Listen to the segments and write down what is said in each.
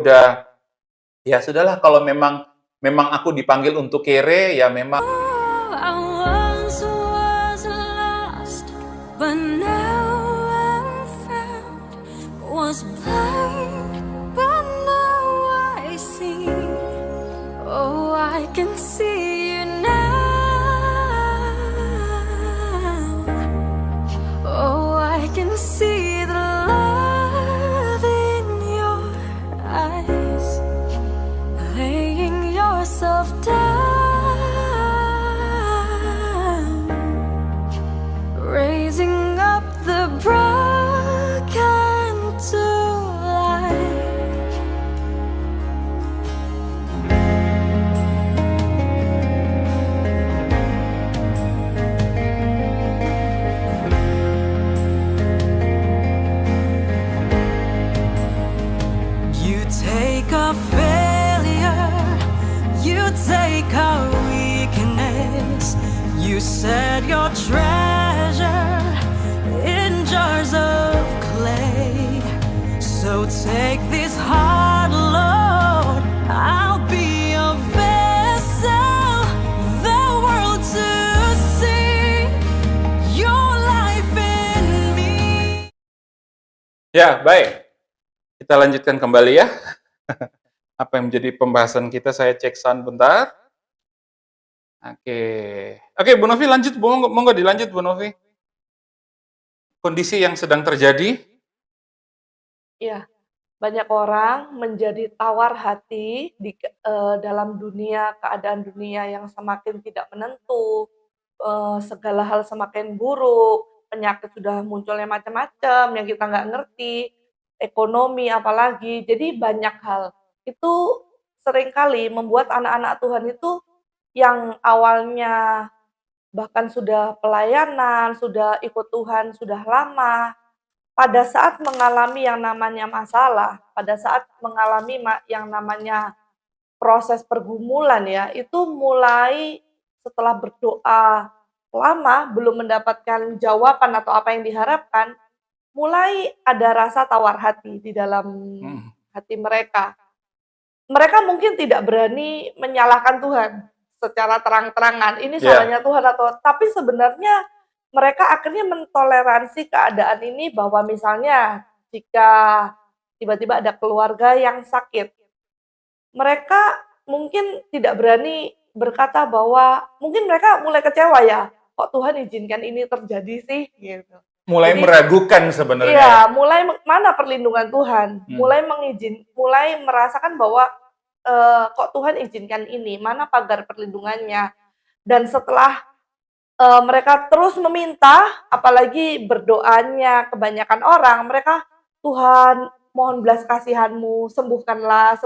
udah, ya sudahlah kalau memang memang aku dipanggil untuk kere, ya memang. I once was lost, but now I'm found. Was blind, but now I see. Oh, I can see you now. Oh, I can see the love in your eyes. Laying yourself down, raising up the broken to life. You take a failure, you take a weakness, you set your treasure in jars of clay. So take this heart, Lord, I'll be a vessel, the world to see your life in me. Ya, baik. Kita lanjutkan kembali ya. Apa yang menjadi pembahasan kita, saya cek sound bentar. Oke, Bu Novi lanjut, monggo dilanjut Bu Novi. Kondisi yang sedang terjadi. Iya, banyak orang menjadi tawar hati dalam keadaan dunia yang semakin tidak menentu, segala hal semakin buruk, penyakit sudah munculnya macam-macam yang kita nggak ngerti, ekonomi apalagi, jadi banyak hal. Itu seringkali membuat anak-anak Tuhan itu yang awalnya bahkan sudah pelayanan, sudah ikut Tuhan sudah lama, pada saat mengalami yang namanya masalah, pada saat mengalami yang namanya proses pergumulan ya, itu mulai setelah berdoa lama belum mendapatkan jawaban atau apa yang diharapkan, mulai ada rasa tawar hati di dalam hati mereka. Mereka mungkin tidak berani menyalahkan Tuhan secara terang-terangan, ini salahnya Tuhan tapi sebenarnya mereka akhirnya mentoleransi keadaan ini bahwa misalnya jika tiba-tiba ada keluarga yang sakit, mereka mungkin tidak berani berkata bahwa mungkin mereka mulai kecewa ya, kok Tuhan izinkan ini terjadi sih gitu. Mulai meragukan sebenarnya. Iya, mulai mana perlindungan Tuhan, mulai merasakan bahwa kok Tuhan izinkan ini, mana pagar perlindungannya. Dan setelah mereka terus meminta, apalagi berdoanya kebanyakan orang, mereka, Tuhan mohon belas kasihan-Mu, sembuhkanlah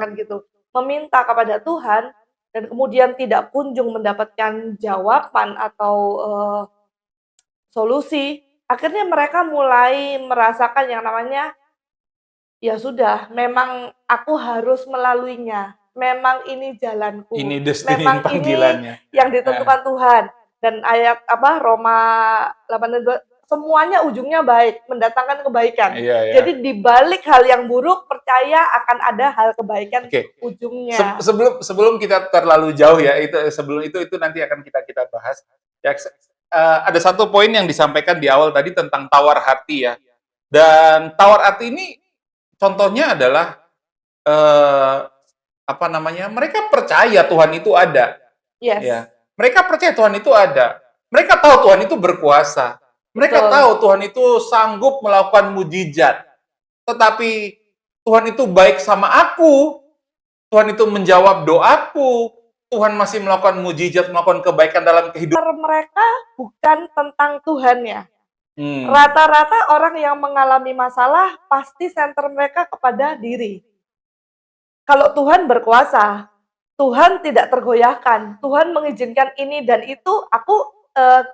kan gitu. Meminta kepada Tuhan dan kemudian tidak kunjung mendapatkan jawaban atau solusi, akhirnya mereka mulai merasakan yang namanya, ya sudah, memang aku harus melaluinya, memang ini jalanku, Ini destiny memang panggilannya. ini yang ditentukan Tuhan. Dan ayat Roma 8:2, semuanya ujungnya baik, mendatangkan kebaikan. Jadi di balik hal yang buruk, percaya akan ada hal kebaikan ujungnya. Sebelum kita terlalu jauh ya, sebelum itu nanti akan kita bahas. Ya, ada satu poin yang disampaikan di awal tadi tentang tawar hati ya. Dan tawar hati ini contohnya adalah mereka percaya Tuhan itu ada. Yes. Ya. Mereka percaya Tuhan itu ada. Mereka tahu Tuhan itu berkuasa. Mereka tahu Tuhan itu sanggup melakukan mujizat. Tetapi Tuhan itu baik sama aku. Tuhan itu menjawab doaku. Tuhan masih melakukan mujizat, melakukan kebaikan dalam kehidupan. Mereka bukan tentang Tuhan ya. Rata-rata orang yang mengalami masalah pasti center mereka kepada diri. Kalau Tuhan berkuasa, Tuhan tidak tergoyahkan, Tuhan mengizinkan ini dan itu,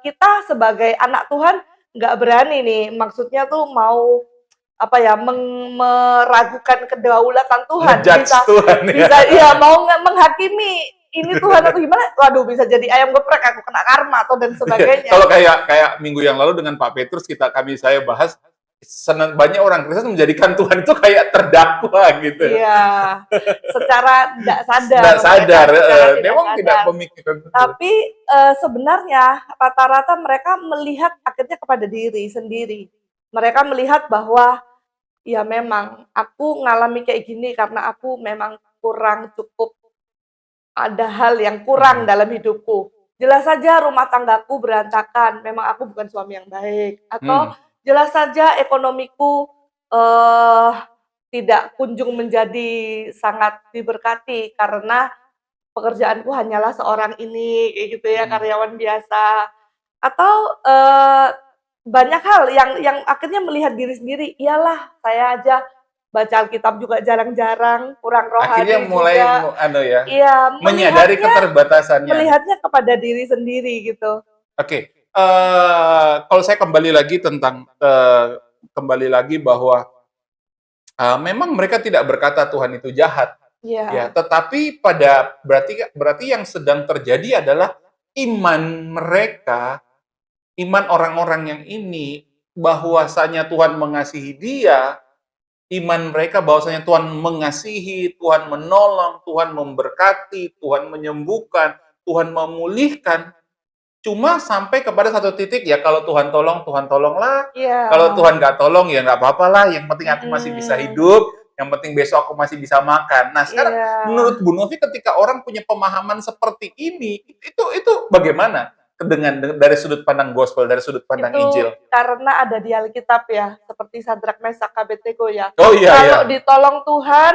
kita sebagai anak Tuhan nggak berani nih, maksudnya tuh mau meragukan kedaulatan Tuhan, mau menghakimi ini Tuhan atau gimana, waduh bisa jadi ayam geprek, aku kena karma atau dan sebagainya. Kalau kayak minggu yang lalu dengan Pak Petrus saya bahas, banyak orang Kristen menjadikan Tuhan itu kayak terdakwa gitu. Iya, secara tidak sadar. Tidak mereka sadar, secara tidak memang tidak sadar. memikirkan itu. Tapi sebenarnya rata-rata mereka melihat akhirnya kepada diri sendiri. Mereka melihat bahwa ya memang aku ngalami kayak gini karena aku memang kurang cukup, ada hal yang kurang dalam hidupku. Jelas saja rumah tanggaku berantakan, memang aku bukan suami yang baik. Atau jelas saja ekonomiku tidak kunjung menjadi sangat diberkati karena pekerjaanku hanyalah seorang ini, kayak gitu ya, karyawan biasa. Atau banyak hal yang akhirnya melihat diri sendiri, iyalah saya aja baca Alkitab juga jarang-jarang, kurang rohani Akhirnya mulai juga. ya, Iya, menyadari keterbatasannya. melihatnya kepada diri sendiri gitu. Oke, kalau saya kembali lagi bahwa memang mereka tidak berkata Tuhan itu jahat, Iya. ya. Tetapi berarti yang sedang terjadi adalah iman mereka, iman orang-orang yang ini bahwasanya Tuhan mengasihi dia, iman mereka bahwasanya Tuhan mengasihi, Tuhan menolong, Tuhan memberkati, Tuhan menyembuhkan, Tuhan memulihkan. Cuma sampai kepada satu titik, ya kalau Tuhan tolong, Tuhan tolonglah. Iya. Kalau Tuhan nggak tolong, ya nggak apa-apa lah. Yang penting aku masih bisa hidup. Yang penting besok aku masih bisa makan. Nah sekarang Iya. menurut Bu Novi, ketika orang punya pemahaman seperti ini, itu bagaimana? Dari sudut pandang gospel, dari sudut pandang Itu Injil. karena ada di Alkitab ya, seperti Sadrak Mesak Abednego ya. Oh iya, Kalau iya. ditolong Tuhan,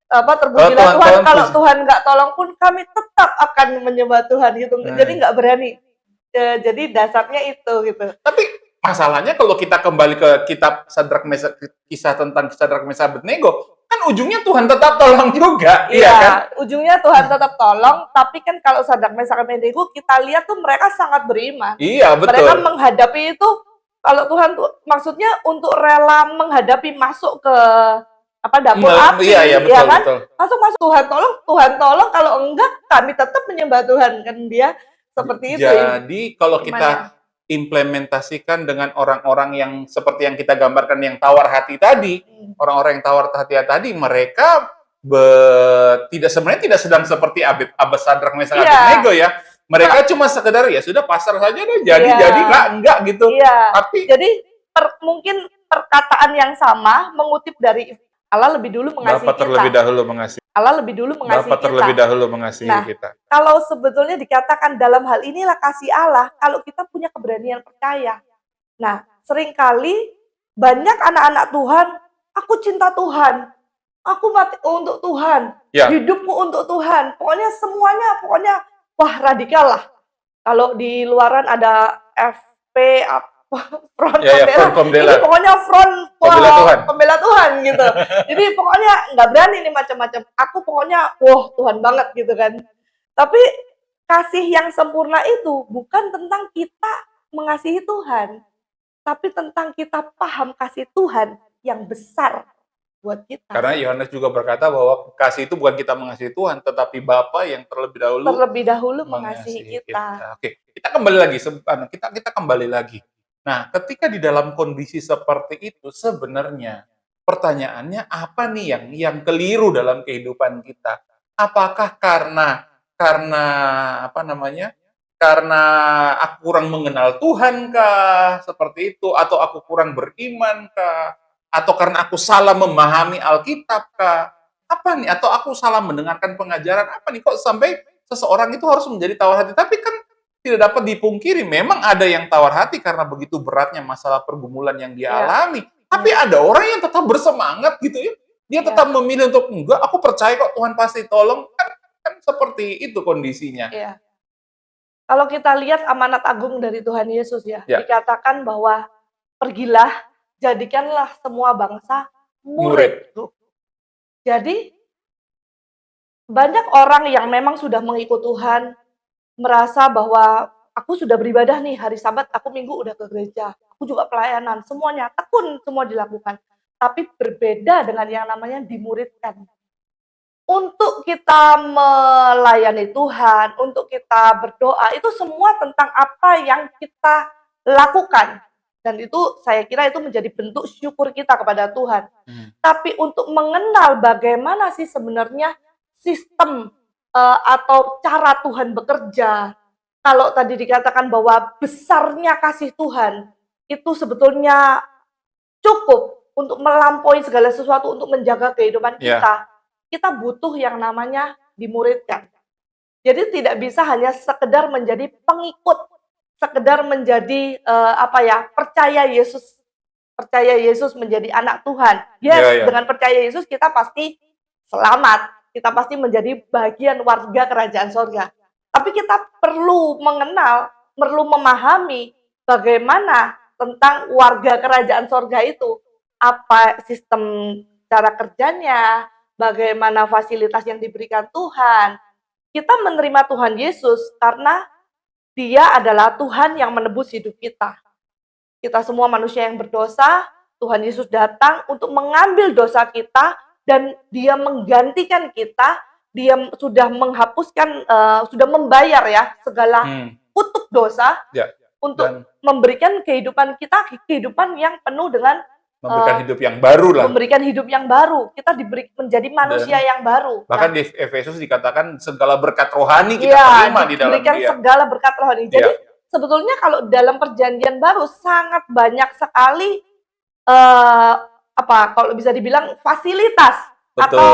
terpujilah Tuhan Tuhan. tolong, Kalau Tuhan nggak tolong pun kami tetap akan menyembah Tuhan gitu. Jadi nggak berani. Jadi dasarnya itu gitu. Tapi masalahnya kalau kita kembali ke kitab kisah tentang Sadrak Mesak Abednego, kan ujungnya Tuhan tetap tolong juga, iya kan? Ujungnya Tuhan tetap tolong, tapi kan kalau Sadrak Mesak Abednego kita lihat tuh mereka sangat beriman. Iya, betul. Mereka menghadapi itu, kalau Tuhan tuh maksudnya untuk rela menghadapi masuk ke dapur api, iya, betul, ya kan? Betul. Masuk Tuhan tolong, kalau enggak kami tetap menyembah Tuhan, kan dia seperti itu. Jadi kalau kita implementasikan dengan orang-orang yang seperti yang kita gambarkan, yang tawar hati tadi, orang-orang yang tawar hati tadi, mereka sebenarnya tidak sedang seperti Sadrak Mesak Abednego ya. Mereka cuma sekedar ya sudah pasar saja deh, jadi enggak gitu. Iya. Tapi jadi mungkin perkataan yang sama mengutip dari Allah lebih dulu mengasihi Bapa terlebih dahulu mengasihi. Allah lebih dulu mengasihi Bapa terlebih dahulu mengasihi kita. Kalau sebetulnya dikatakan dalam hal inilah kasih Allah, kalau kita punya keberanian percaya. Nah, seringkali banyak anak-anak Tuhan, aku cinta Tuhan, aku mati untuk Tuhan, hidupku untuk Tuhan, pokoknya wah radikal lah. Kalau di luaran ada FP front pembela, ini pokoknya front pembela Tuhan gitu. Jadi pokoknya nggak berani nih macam-macam. Aku pokoknya Tuhan banget gitu kan. Tapi kasih yang sempurna itu bukan tentang kita mengasihi Tuhan, tapi tentang kita paham kasih Tuhan yang besar buat kita. Karena Yohanes juga berkata bahwa kasih itu bukan kita mengasihi Tuhan, tetapi Bapa yang terlebih dahulu mengasihi kita. Oke, kita kembali lagi. Nah, ketika di dalam kondisi seperti itu, sebenarnya pertanyaannya apa nih yang keliru dalam kehidupan kita? Apakah karena karena aku kurang mengenal Tuhan kah? Seperti itu, atau aku kurang beriman kah? Atau karena aku salah memahami Alkitab kah? Apa nih? Atau aku salah mendengarkan pengajaran apa nih? Kok sampai seseorang itu harus menjadi tawar hati? Tapi kan tidak dapat dipungkiri, memang ada yang tawar hati karena begitu beratnya masalah pergumulan yang dia alami. Tapi ada orang yang tetap bersemangat gitu ya. Dia tetap memilih untuk enggak, aku percaya kok Tuhan pasti tolong. Kan seperti itu kondisinya. Iya. Kalau kita lihat amanat agung dari Tuhan Yesus dikatakan bahwa pergilah, jadikanlah semua bangsa muridku. Jadi banyak orang yang memang sudah mengikut Tuhan, merasa bahwa aku sudah beribadah nih, hari Sabat aku Minggu udah ke gereja, aku juga pelayanan, semuanya tekun, semua dilakukan. Tapi berbeda dengan yang namanya dimuridkan. Untuk kita melayani Tuhan, untuk kita berdoa, itu semua tentang apa yang kita lakukan. Dan itu saya kira itu menjadi bentuk syukur kita kepada Tuhan. Hmm. Tapi untuk mengenal bagaimana sih sebenarnya sistem atau cara Tuhan bekerja. Kalau tadi dikatakan bahwa besarnya kasih Tuhan itu sebetulnya cukup untuk melampaui segala sesuatu untuk menjaga kehidupan Ya. kita. Kita butuh yang namanya dimuridkan. Jadi tidak bisa hanya sekedar menjadi pengikut, sekedar menjadi percaya Yesus menjadi anak Tuhan. Yes, Ya, ya. dengan percaya Yesus kita pasti selamat, kita pasti menjadi bagian warga kerajaan sorga. Tapi kita perlu mengenal, perlu memahami bagaimana tentang warga kerajaan sorga itu, apa sistem cara kerjanya, bagaimana fasilitas yang diberikan Tuhan. Kita menerima Tuhan Yesus karena Dia adalah Tuhan yang menebus hidup kita. Kita semua manusia yang berdosa, Tuhan Yesus datang untuk mengambil dosa kita dan Dia menggantikan kita. Dia sudah menghapuskan, sudah membayar ya segala kutuk dosa Ya. untuk Dan memberikan kehidupan kita, kehidupan yang penuh dengan memberikan hidup yang baru lah. memberikan hidup yang baru. Kita diberi menjadi manusia yang baru. Bahkan di Efesus dikatakan segala berkat rohani kita Iya, terima di dalam diberikan Dia. segala berkat rohani. Iya. Jadi sebetulnya kalau dalam perjanjian baru sangat banyak sekali kalau bisa dibilang fasilitas Betul. atau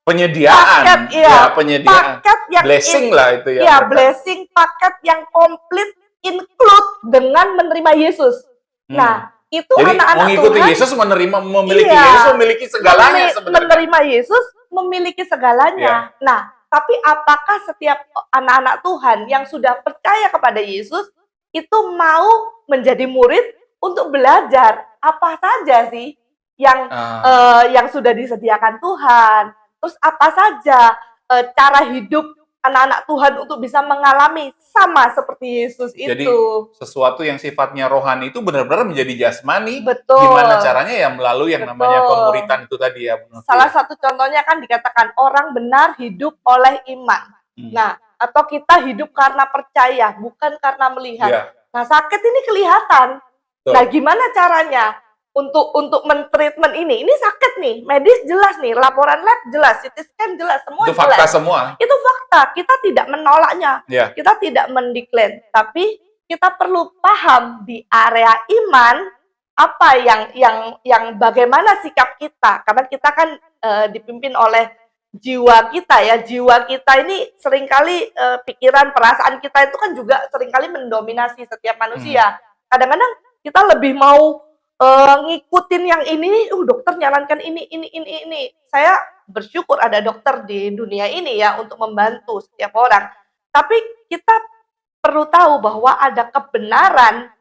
Penyediaan, paket, iya. penyediaan, paket yang blessing lah itu ya. Iya, berkat. blessing paket yang komplit include dengan menerima Yesus. Nah, itu Jadi anak-anak mengikuti Tuhan Yesus, memiliki Iya. Yesus, memiliki segalanya sebenarnya. menerima Yesus memiliki segalanya. Nah, tapi apakah setiap anak-anak Tuhan yang sudah percaya kepada Yesus itu mau menjadi murid untuk belajar apa saja sih yang sudah disediakan Tuhan? Terus apa saja cara hidup anak-anak Tuhan untuk bisa mengalami sama seperti Yesus Jadi itu? sesuatu yang sifatnya rohani itu benar-benar menjadi jasmani. Betul. Gimana caranya ya melalui yang Betul. namanya pemuritan itu tadi ya. Bu Novi. Salah satu contohnya kan dikatakan orang benar hidup oleh iman. Nah, atau kita hidup karena percaya, bukan karena melihat. Iya. Nah, sakit ini kelihatan. Betul. Nah, gimana caranya untuk mentreatment ini? Ini sakit nih, medis jelas nih, laporan lab jelas, CT scan jelas, semua Itu jelas. fakta semua. Itu fakta. Kita tidak menolaknya. Ya. Kita tidak mendeklar, tapi kita perlu paham di area iman apa yang bagaimana sikap kita, karena kita kan dipimpin oleh jiwa kita ya. Jiwa kita ini seringkali pikiran, perasaan kita itu kan juga seringkali mendominasi setiap manusia. Kadang-kadang kita lebih mau ngikutin yang ini, dokter nyarankan ini. Saya bersyukur ada dokter di dunia ini ya untuk membantu setiap orang. Tapi kita perlu tahu bahwa ada kebenaran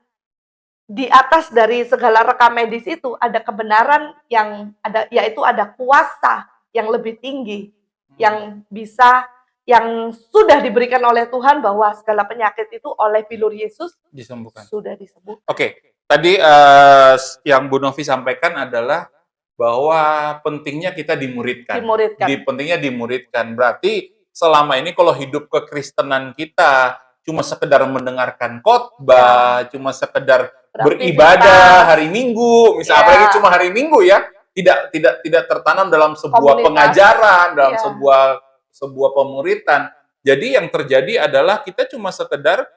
di atas dari segala rekam medis itu, ada kebenaran yang ada, yaitu ada kuasa yang lebih tinggi yang bisa, yang sudah diberikan oleh Tuhan bahwa segala penyakit itu oleh bilur Yesus Disembuhkan. sudah disembuhkan. Oke. Tadi yang Bu Novi sampaikan adalah bahwa pentingnya kita dimuridkan. Pentingnya dimuridkan. Berarti selama ini kalau hidup kekristenan kita cuma sekedar mendengarkan khotbah, cuma sekedar beribadah hari Minggu, misalnya apalagi cuma hari Minggu ya, tidak tertanam dalam sebuah pengajaran, dalam sebuah pemuritan. Jadi yang terjadi adalah kita cuma sekedar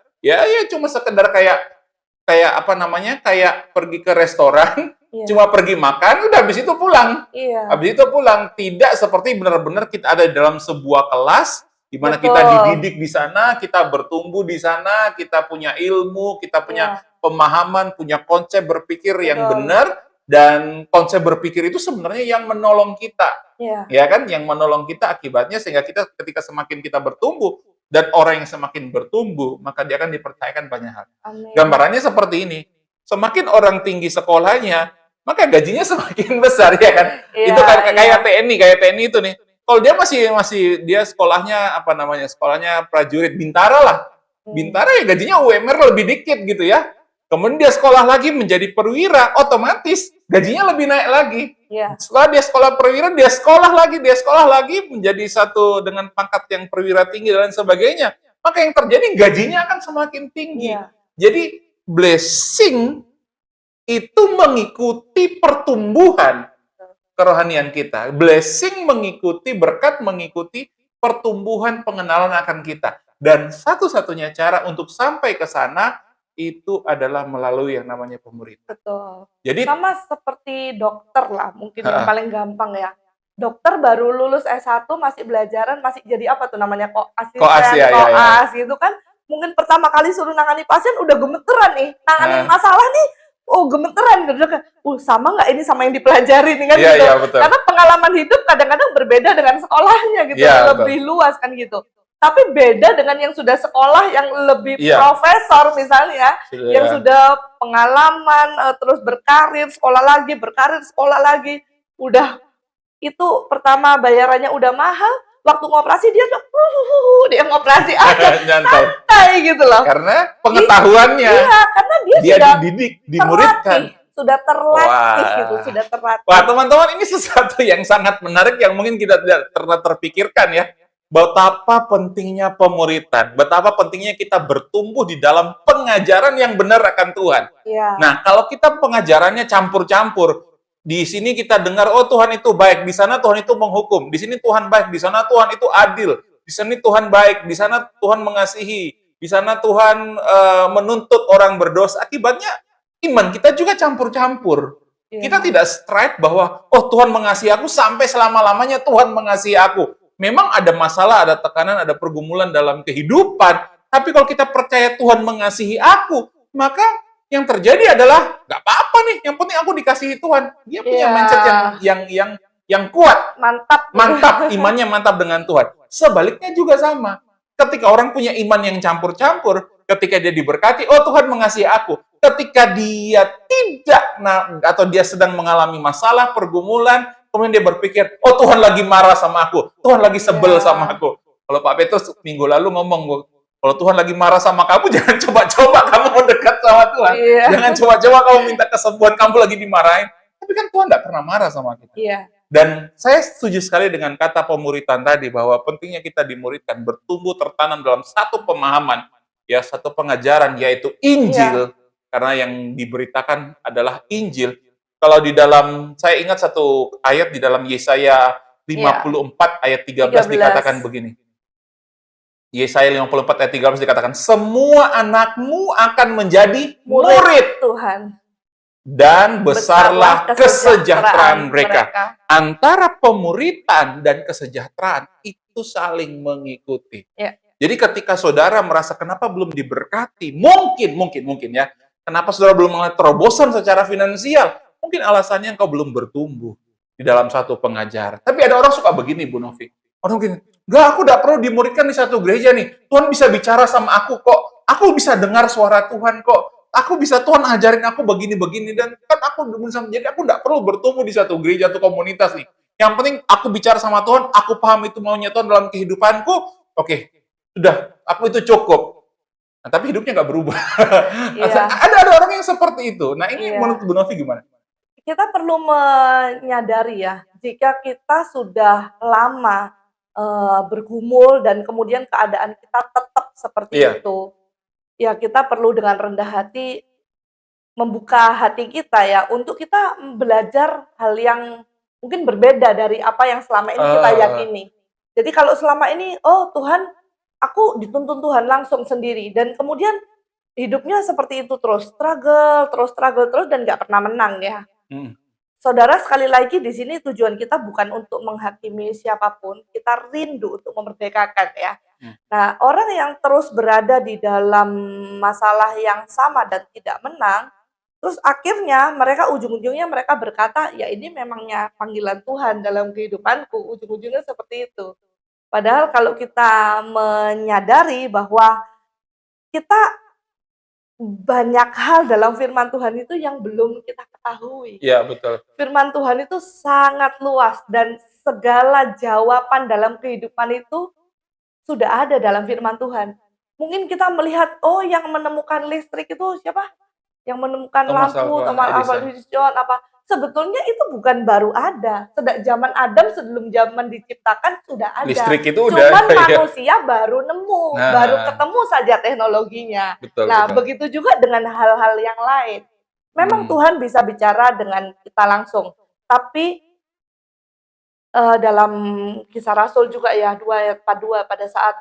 kayak pergi ke restoran, cuma pergi makan, udah habis itu pulang. Habis itu pulang, tidak seperti benar-benar kita ada dalam sebuah kelas di mana kita dididik di sana, kita bertumbuh di sana, kita punya ilmu, kita punya pemahaman, punya konsep berpikir yang benar, dan konsep berpikir itu sebenarnya yang menolong kita. Ya kan? Yang menolong kita akibatnya sehingga kita ketika semakin kita bertumbuh, dan orang yang semakin bertumbuh, maka dia akan dipercayakan banyak hal. Amin. Gambarannya seperti ini. Semakin orang tinggi sekolahnya, maka gajinya semakin besar, ya kan? Itu kan kayak TNI itu nih. Kalau dia masih dia sekolahnya sekolahnya prajurit Bintara lah. Bintara ya gajinya UMR lebih dikit gitu ya. Kemudian dia sekolah lagi menjadi perwira, otomatis gajinya lebih naik lagi. Setelah dia sekolah perwira, dia sekolah lagi menjadi satu dengan pangkat yang perwira tinggi dan sebagainya. Maka yang terjadi gajinya akan semakin tinggi. Jadi blessing itu mengikuti pertumbuhan kerohanian kita. Blessing mengikuti, berkat mengikuti pertumbuhan pengenalan akan kita. Dan satu-satunya cara untuk sampai ke sana itu adalah melalui yang namanya pemuritan. Betul. Jadi, Sama seperti dokter lah, mungkin yang ha, paling gampang ya. Dokter baru lulus S1 masih belajaran, masih jadi apa tuh namanya, koas asisten, ya, ya, ya. koas gitu kan. Mungkin pertama kali suruh nangani pasien udah gemeteran nih, nanganin Nah, masalah nih, oh gemeteran gitu kan. Sama nggak ini sama yang dipelajari nih kan iya, gitu. iya, betul. Karena pengalaman hidup kadang-kadang berbeda dengan sekolahnya gitu, Iya, betul. lebih luas kan gitu. Tapi beda dengan yang sudah sekolah yang lebih Iya. profesor misalnya, yang Sudah. sudah pengalaman, terus berkarir, sekolah lagi, berkarir, sekolah lagi. Udah itu pertama bayarannya udah mahal, waktu ngoperasi dia tuh dia ngoperasi aja Nyantai. santai gitu loh. Karena pengetahuannya, Iya, karena dia dia sudah dididik, dimuridkan. terlatih, sudah terlatih Wah. gitu, sudah terlatih. Wah, teman-teman, ini sesuatu yang sangat menarik yang mungkin kita tidak pernah terpikirkan ya. Betapa pentingnya pemuritan, betapa pentingnya kita bertumbuh di dalam pengajaran yang benar akan Tuhan. Iya. Nah, kalau kita pengajarannya campur-campur, di sini kita dengar, oh Tuhan itu baik, di sana Tuhan itu menghukum, di sini Tuhan baik, di sana Tuhan itu adil, di sini Tuhan baik, di sana Tuhan mengasihi, di sana Tuhan menuntut orang berdosa. Akibatnya iman kita juga campur-campur. Iya. Kita tidak straight bahwa, oh Tuhan mengasihi aku sampai selama-lamanya Tuhan mengasihi aku. Memang ada masalah, ada tekanan, ada pergumulan dalam kehidupan. Tapi kalau kita percaya Tuhan mengasihi aku, maka yang terjadi adalah nggak apa-apa nih. Yang penting aku dikasihi Tuhan. Dia punya Iya. mindset yang kuat, Mantap. mantap, imannya mantap dengan Tuhan. Sebaliknya juga sama. Ketika orang punya iman yang campur-campur, ketika dia diberkati, oh Tuhan mengasihi aku. Ketika dia tidak, atau dia sedang mengalami masalah, pergumulan, kemudian dia berpikir, oh Tuhan lagi marah sama aku, Tuhan lagi sebel Iya. sama aku. Kalau Pak Petrus minggu lalu ngomong, kalau Tuhan lagi marah sama kamu, jangan coba-coba kamu mendekat sama Tuhan. Iya. Jangan coba-coba kamu minta kesembuhan, kamu lagi dimarahin. Tapi kan Tuhan nggak pernah marah sama kita. Iya. Dan saya setuju sekali dengan kata pemuritan tadi, bahwa pentingnya kita dimuridkan, bertumbuh tertanam dalam satu pemahaman, ya satu pengajaran, yaitu Injil. Karena yang diberitakan adalah Injil. Kalau di dalam, saya ingat satu ayat di dalam Yesaya 54 ayat 13 dikatakan begini. Yesaya 54 ayat 13 dikatakan, semua anakmu akan menjadi murid Tuhan. dan besarlah kesejahteraan mereka. Antara pemuritan dan kesejahteraan itu saling mengikuti. Ya. Jadi ketika saudara merasa kenapa belum diberkati, mungkin ya, kenapa saudara belum mengalami terobosan secara finansial, mungkin alasannya engkau belum bertumbuh di dalam satu pengajaran. Tapi ada orang suka begini, Bu Novi. Orang begini, enggak, aku tidak perlu dimuridkan di satu gereja nih. Tuhan bisa bicara sama aku kok. Aku bisa dengar suara Tuhan kok. Aku bisa, Tuhan ajarin aku begini-begini. Dan kan aku bisa, jadi aku tidak perlu bertumbuh di satu gereja atau komunitas nih. Yang penting aku bicara sama Tuhan, aku paham itu maunya Tuhan dalam kehidupanku. Oke, sudah, aku itu cukup. Nah, tapi hidupnya nggak berubah. Iya. Ada orang yang seperti itu. Nah, ini Iya. menurut Bu Novi gimana? Kita perlu menyadari ya, jika kita sudah lama bergumul dan kemudian keadaan kita tetap seperti Iya. itu, ya kita perlu dengan rendah hati membuka hati kita ya untuk kita belajar hal yang mungkin berbeda dari apa yang selama ini kita yakini. Jadi kalau selama ini, oh Tuhan, aku dituntun Tuhan langsung sendiri, dan kemudian hidupnya seperti itu terus struggle terus dan nggak pernah menang ya. Saudara, sekali lagi di sini tujuan kita bukan untuk menghakimi siapapun, kita rindu untuk memerdekakan ya. Nah, orang yang terus berada di dalam masalah yang sama dan tidak menang, terus akhirnya mereka ujung-ujungnya mereka berkata, ya ini memangnya panggilan Tuhan dalam kehidupanku, ujung-ujungnya seperti itu. Padahal kalau kita menyadari bahwa kita banyak hal dalam firman Tuhan itu yang belum kita ketahui. Iya, betul. Firman Tuhan itu sangat luas dan segala jawaban dalam kehidupan itu sudah ada dalam firman Tuhan. Mungkin kita melihat, oh yang menemukan listrik itu siapa? Yang menemukan Thomas lampu, Alva Thomas Alva Edison. Edison, apa? sebetulnya itu bukan baru ada. Sejak zaman Adam, sebelum zaman diciptakan sudah ada. Listrik itu udah Cuman ada ya. manusia baru nemu, Nah. baru ketemu saja teknologinya. Betul, Nah, betul. begitu juga dengan hal-hal yang lain. Memang Tuhan bisa bicara dengan kita langsung, tapi dalam Kisah Rasul juga ya, 2 ayat 42 pada saat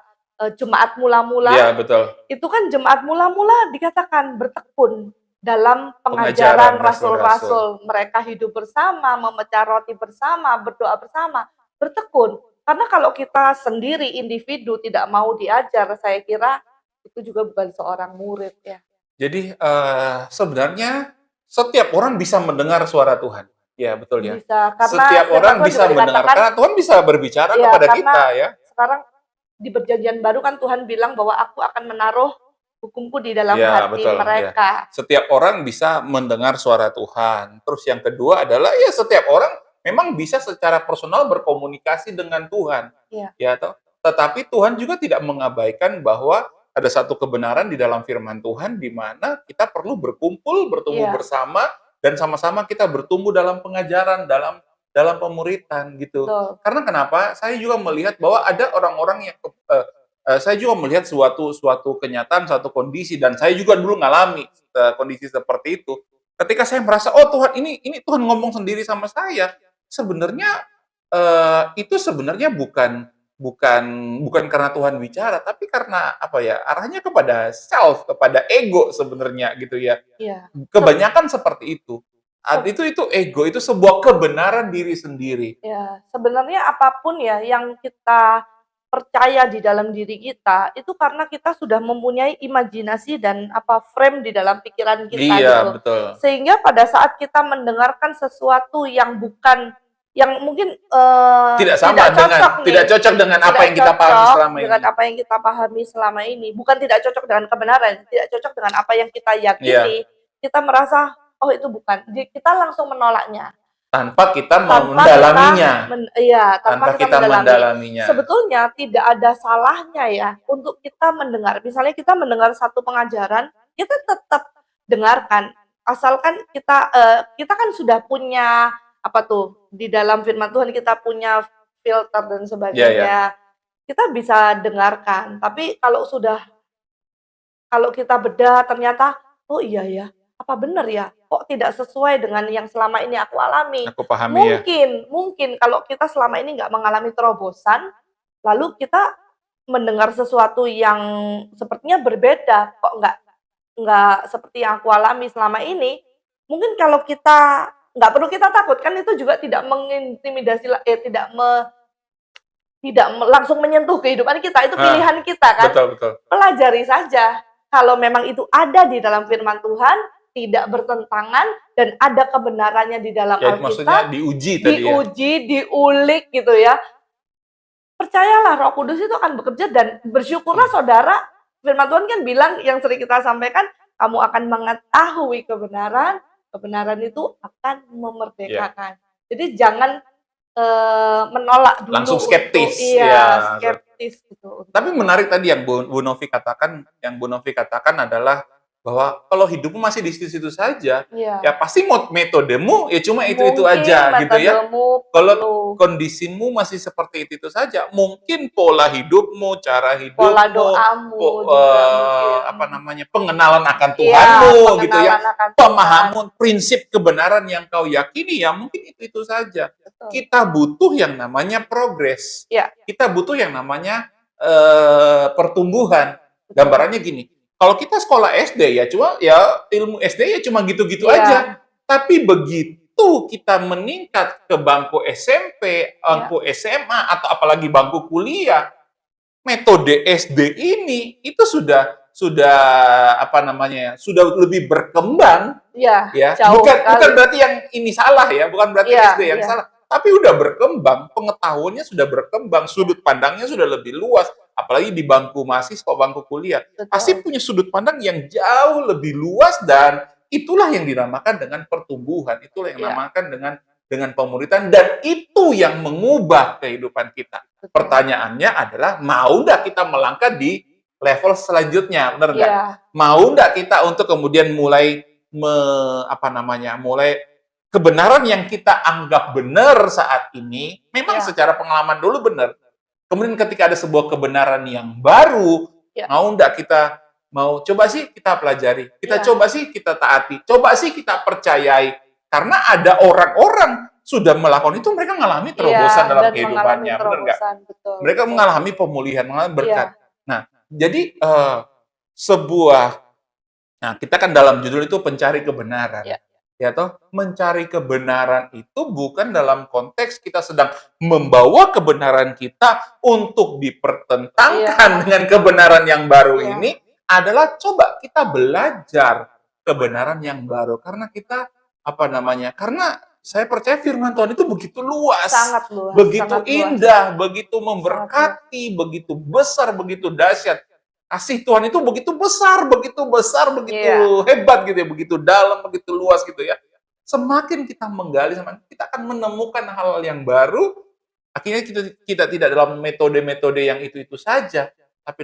jemaat mula-mula, Iya, betul. itu kan jemaat mula-mula dikatakan bertekun dalam Pengajaran pengajaran rasul-rasul. Mereka hidup bersama, memecah roti bersama, berdoa bersama, bertekun. Karena kalau kita sendiri individu tidak mau diajar, saya kira itu juga bukan seorang murid ya. Jadi sebenarnya setiap orang bisa mendengar suara Tuhan. Ya, betul ya. Bisa, karena Setiap firman orang Tuhan bisa juga mendengar, dikatakan, karena Tuhan bisa berbicara ya, kepada karena kita ya. sekarang di perjanjian baru kan Tuhan bilang bahwa aku akan menaruh hukumku di dalam Ya, hati betul, mereka. Setiap orang bisa mendengar suara Tuhan. Terus yang kedua adalah ya setiap orang memang bisa secara personal berkomunikasi dengan Tuhan. Iya. Ya toh. Tetapi Tuhan juga tidak mengabaikan bahwa ada satu kebenaran di dalam firman Tuhan di mana kita perlu berkumpul, bertumbuh Iya. bersama dan sama-sama kita bertumbuh dalam pengajaran, dalam pemuritan gitu. Betul. Karena kenapa? Saya juga melihat bahwa ada orang-orang yang saya juga melihat suatu kenyataan, suatu kondisi, dan saya juga dulu ngalami kondisi seperti itu. Ketika saya merasa, oh Tuhan, ini Tuhan ngomong sendiri sama saya. Sebenarnya itu sebenarnya bukan karena Tuhan bicara, tapi karena apa ya? Arahnya kepada self, kepada ego sebenarnya gitu ya. Iya. Kebanyakan seperti itu. Itu ego, itu sebuah kebenaran diri sendiri. Ya, sebenarnya apapun ya yang kita percaya di dalam diri kita, itu karena kita sudah mempunyai imajinasi dan frame di dalam pikiran kita Iya, gitu. betul. Sehingga pada saat kita mendengarkan sesuatu yang bukan, yang mungkin Tidak cocok dengan apa yang kita pahami selama ini. dengan apa yang kita pahami selama ini, bukan tidak cocok dengan kebenaran, tidak cocok dengan apa yang kita yakini, kita merasa oh itu bukan, kita langsung menolaknya tanpa kita tanpa mendalaminya. tanpa kita mendalaminya. Sebetulnya tidak ada salahnya ya untuk kita mendengar. Misalnya kita mendengar satu pengajaran, kita tetap dengarkan. Asalkan kita kan sudah punya di dalam firman Tuhan kita punya filter dan sebagainya. Kita bisa dengarkan. Tapi kalau kita bedah ternyata oh iya ya, apa benar ya? Kok tidak sesuai dengan yang selama ini aku alami? Aku pahami Mungkin kalau kita selama ini nggak mengalami terobosan, lalu kita mendengar sesuatu yang sepertinya berbeda, kok nggak seperti yang aku alami selama ini. Mungkin kalau kita nggak perlu kita takut, kan itu juga tidak mengintimidasi, tidak langsung menyentuh kehidupan kita, itu pilihan kita kan. Betul. Pelajari saja. Kalau memang itu ada di dalam firman Tuhan, tidak bertentangan dan ada kebenarannya di dalam Alkitab. Maksudnya diuji, diulik gitu ya. Percayalah Roh Kudus itu akan bekerja dan bersyukurlah saudara. Firman Tuhan kan bilang yang sering kita sampaikan, kamu akan mengetahui kebenaran itu akan memerdekakan. Jadi jangan menolak dulu. Langsung skeptis. Skeptis gitu. Tapi menarik tadi yang Bu Novi katakan adalah bahwa kalau hidupmu masih di situ-situ saja, ya pasti metodemu ya cuma itu aja gitu ya. Kalau kondisimu masih seperti itu saja, mungkin pola hidupmu, cara hidupmu, pola doamu, pengenalan akan Tuhanmu gitu ya, pemahaman prinsip kebenaran yang kau yakini ya mungkin itu saja. Betul. Kita butuh yang namanya progres. Kita butuh yang namanya pertumbuhan. Gambarannya gini. Kalau kita sekolah SD ya ilmu SD ya cuma gitu-gitu aja. Tapi begitu kita meningkat ke bangku SMP, bangku SMA atau apalagi bangku kuliah, metode SD ini itu sudah lebih berkembang. Ya. Bukan berarti yang ini salah ya, bukan berarti SD yang salah. Tapi udah berkembang, pengetahuannya sudah berkembang, sudut pandangnya sudah lebih luas, apalagi di bangku mahasiswa, bangku kuliah. Pasti punya sudut pandang yang jauh lebih luas dan itulah yang dinamakan dengan pertumbuhan, itulah yang dinamakan dengan pemuritan dan itu yang mengubah kehidupan kita. Pertanyaannya adalah mau nggak kita melangkah di level selanjutnya, benar nggak? Mau nggak kita untuk kemudian mulai kebenaran yang kita anggap benar saat ini, memang Ya, secara pengalaman dulu benar. Kemudian ketika ada sebuah kebenaran yang baru, ya, mau enggak kita mau coba sih kita pelajari, kita ya, coba sih kita taati, coba sih kita percayai. Karena ada orang-orang sudah melakukan itu, mereka mengalami terobosan iya, dalam dan mengalami kehidupannya, benar nggak? terobosan, betul, Mereka betul. mengalami pemulihan, mengalami berkat. Iya, Nah, jadi sebuah, nah kita kan dalam judul itu pencari kebenaran. iya, Ya toh, mencari kebenaran itu bukan dalam konteks kita sedang membawa kebenaran kita untuk dipertentangkan iya, dengan kebenaran yang baru iya, ini, adalah coba kita belajar kebenaran yang baru karena kita apa namanya? Karena saya percaya firman Tuhan itu begitu luas, sangat luas, begitu sangat luas, indah, begitu sangat luas. memberkati, begitu besar, begitu dahsyat. Kasih Tuhan itu begitu besar, begitu Iya, hebat gitu ya, begitu dalam, begitu luas gitu ya. Semakin kita menggali, semakin kita akan menemukan hal-hal yang baru. Akhirnya kita tidak dalam metode-metode yang itu-itu saja, tapi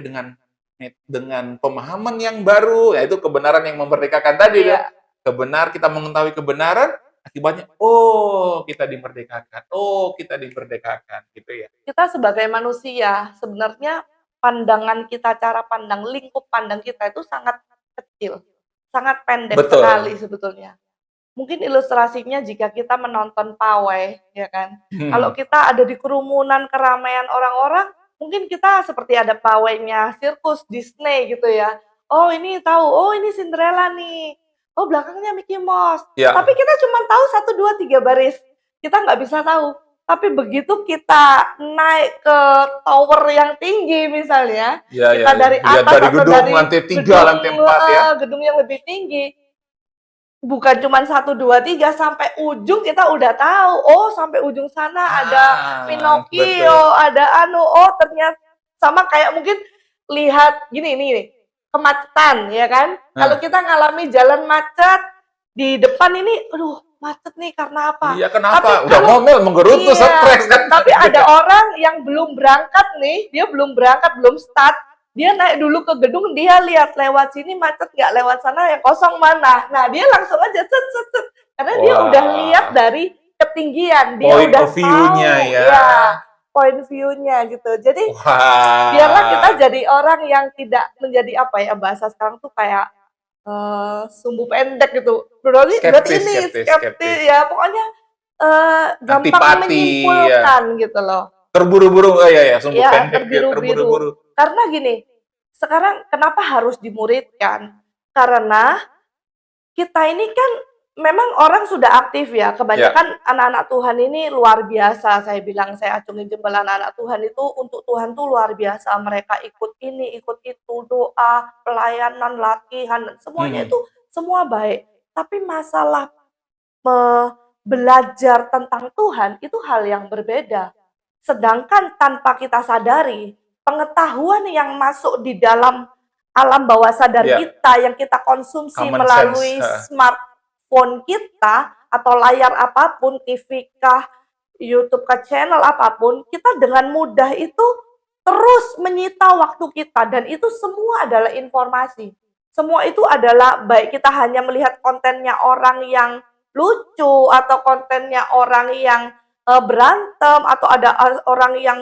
dengan pemahaman yang baru, yaitu kebenaran yang memerdekakan tadi ya. iya. Kita mengetahui kebenaran, akibatnya oh kita dimerdekakan, oh kita dimerdekakan gitu ya. Kita sebagai manusia, sebenarnya pandangan kita, cara pandang, lingkup pandang kita itu sangat kecil, sangat pendek Betul. sekali sebetulnya. Mungkin ilustrasinya jika kita menonton pawai, ya kan. Kalau Hmm. kita ada di kerumunan keramaian orang-orang, mungkin kita seperti ada pawainya sirkus Disney gitu ya. Oh ini tahu, oh ini Cinderella nih. Oh belakangnya Mickey Mouse. Tapi Ya, kita cuma tahu satu 2 3 baris. Kita nggak bisa tahu. Tapi begitu kita naik ke tower yang tinggi misalnya, ya, ya, kita ya. dari Lihat atas dari atau gedung dari lantai 3, gedung lantai 4 ya. gedung yang lebih tinggi, bukan cuma satu 2 3 sampai ujung kita udah tahu, oh sampai ujung sana ada Betul. Pinocchio, ada anu, oh ternyata sama kayak mungkin lihat gini nih, kemacetan ya kan. Kalau Nah, kita ngalami jalan macet, di depan ini, aduh macet nih karena apa? iya Tapi kenapa? Udah kalau ngomel, menggerutu, iya, stres kan? tapi ada orang yang belum berangkat nih, dia belum berangkat, belum start, dia naik dulu ke gedung, dia lihat lewat sini macet nggak, lewat sana yang kosong mana. Nah, dia langsung aja set set set. Karena dia udah lihat Wah, dari ketinggian, dia point udah of view-nya tahu, ya. ya, point view-nya gitu. Jadi biarlah kita Wah, jadi orang yang tidak menjadi apa ya, bahasa sekarang tuh kayak sumbu pendek gitu. Berarti skeptis, ini skeptis, skeptis skeptis. ya, pokoknya gampang Antipati, ya. menyimpulkan gitu loh. Terburu-buru, oh iya ya, sumbu Ya, pendek, ya, terbiru-biru. terburu-buru. Karena gini, sekarang kenapa harus dimuridkan? Karena kita ini kan memang orang sudah aktif ya, Ya, kebanyakan anak-anak Tuhan ini luar biasa, saya bilang, saya acungin jempol anak-anak Tuhan itu untuk Tuhan tuh luar biasa. Mereka ikut ini, ikut itu, doa, pelayanan, latihan, dan semuanya hmm, itu semua baik. Tapi masalah belajar tentang Tuhan itu hal yang berbeda. Sedangkan tanpa kita sadari, pengetahuan yang masuk di dalam alam bawah sadar ya, kita yang kita konsumsi common sense. melalui smartphone kita atau layar apapun, TV kah, YouTube kah, channel apapun, kita dengan mudah itu terus menyita waktu kita dan itu semua adalah informasi. Semua itu adalah baik kita hanya melihat kontennya orang yang lucu atau kontennya orang yang berantem atau ada orang yang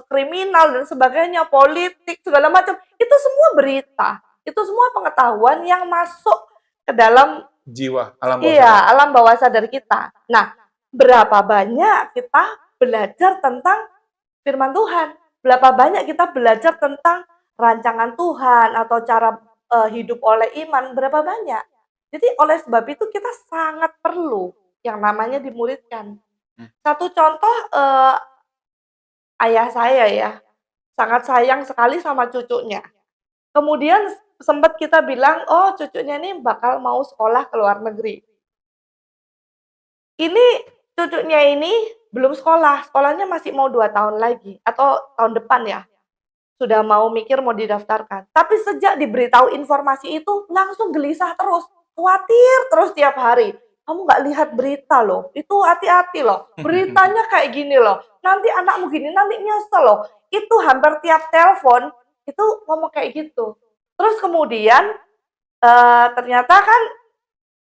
kriminal dan sebagainya, politik segala macam, itu semua berita, itu semua pengetahuan yang masuk ke dalam Jiwa, alam bawah iya, sadar. alam bawah sadar kita. Nah, berapa banyak kita belajar tentang firman Tuhan? Berapa banyak kita belajar tentang rancangan Tuhan atau cara hidup oleh iman? Berapa banyak? Jadi oleh sebab itu kita sangat perlu yang namanya dimuridkan. Hmm. Satu contoh ayah saya ya, sangat sayang sekali sama cucunya. Kemudian sempat kita bilang, oh cucunya ini bakal mau sekolah ke luar negeri. Ini cucunya ini belum sekolah, sekolahnya masih mau 2 tahun lagi atau tahun depan ya, sudah mau mikir mau didaftarkan. Tapi sejak diberitahu informasi itu langsung gelisah terus, khawatir terus tiap hari. "Kamu nggak lihat berita loh, itu hati-hati loh, beritanya kayak gini loh, nanti anakmu gini, nanti nyesel loh." Itu hampir tiap telepon, itu ngomong kayak gitu. Terus kemudian, ternyata kan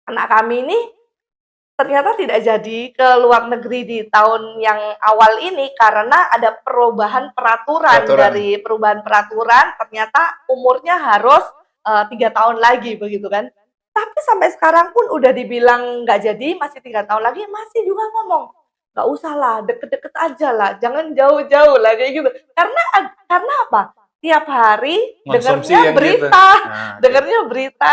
anak kami ini ternyata tidak jadi ke luar negeri di tahun yang awal ini karena ada perubahan peraturan. Peraturan. Dari perubahan peraturan ternyata umurnya harus 3 tahun lagi begitu kan. Tapi sampai sekarang pun udah dibilang nggak jadi, masih 3 tahun lagi, masih juga ngomong, "Nggak usah lah, deket-deket aja lah, jangan jauh-jauh lah," kayak gitu. Karena apa? Tiap hari Konsumsi dengernya yang gitu. berita, Nah,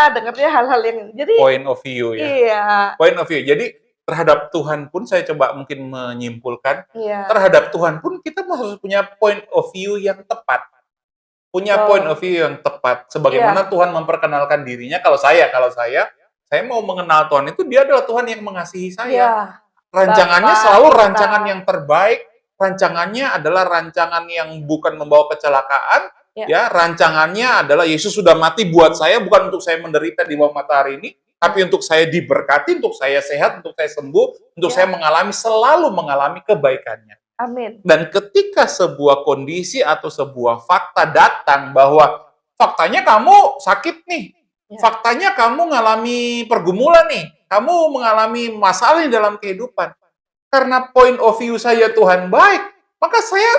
dengernya hal-hal yang jadi point of view ya. iya, Point of view. Jadi terhadap Tuhan pun saya coba mungkin menyimpulkan, iya, terhadap Tuhan pun kita harus punya point of view yang tepat. Punya betul. point of view yang tepat. Sebagaimana Iya, Tuhan memperkenalkan dirinya, kalau saya mau mengenal Tuhan itu dia adalah Tuhan yang mengasihi saya. iya, Rancangannya Bapa selalu kita. rancangan yang terbaik. Rancangannya adalah rancangan yang bukan membawa kecelakaan. Ya. Ya, rancangannya adalah Yesus sudah mati buat saya, bukan untuk saya menderita di bawah matahari ini, tapi untuk saya diberkati, untuk saya sehat, untuk saya sembuh, untuk Ya. saya selalu mengalami kebaikannya. Amin. Dan ketika sebuah kondisi atau sebuah fakta datang bahwa faktanya kamu sakit nih, Ya. faktanya kamu mengalami pergumulan nih, kamu mengalami masalah di dalam kehidupan. Karena point of view saya Tuhan baik, maka saya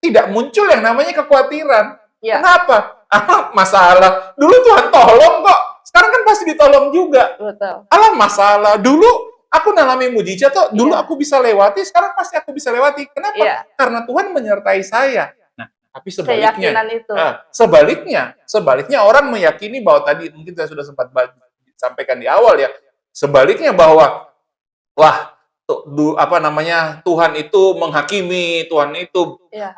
tidak muncul yang namanya kekhawatiran. Ya, Kenapa? Masalah. Dulu Tuhan tolong kok. Sekarang kan pasti ditolong juga. betul. Masalah. Dulu aku ngalami mujizat kok. Dulu Iya. aku bisa lewati, sekarang pasti aku bisa lewati. Kenapa? Iya. Karena Tuhan menyertai saya. Nah, tapi sebaliknya. Keyakinan itu. Sebaliknya orang meyakini bahwa tadi mungkin saya sudah sempat sampaikan di awal ya. Sebaliknya bahwa wah, Tuhan itu menghakimi, Tuhan itu Ya,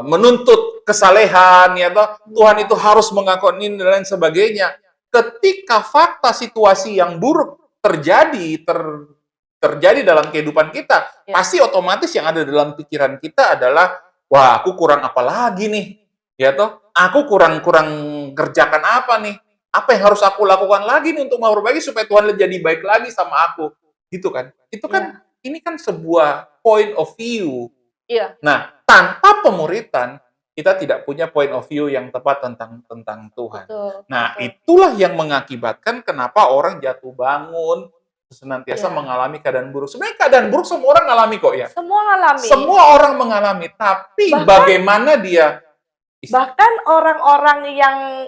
menuntut kesalehan, ya toh. Tuhan itu harus mengampuni dan lain sebagainya. Ketika fakta situasi yang buruk terjadi dalam kehidupan kita, Ya. pasti otomatis yang ada dalam pikiran kita adalah, wah, aku kurang apa lagi nih, ya toh? Aku kurang kerjakan apa nih? Apa yang harus aku lakukan lagi nih untuk memperbaiki supaya Tuhan jadi baik lagi sama aku, gitu kan? Itu kan, ini kan sebuah point of view. iya, Nah, tanpa pemuritan, kita tidak punya point of view yang tepat tentang Tuhan. betul. Nah, betul. itulah yang mengakibatkan kenapa orang jatuh bangun, senantiasa Iya. mengalami keadaan buruk. Sebenarnya keadaan buruk semua orang alami kok ya. Semua ngalami. Semua orang mengalami, tapi bagaimana dia Bahkan orang-orang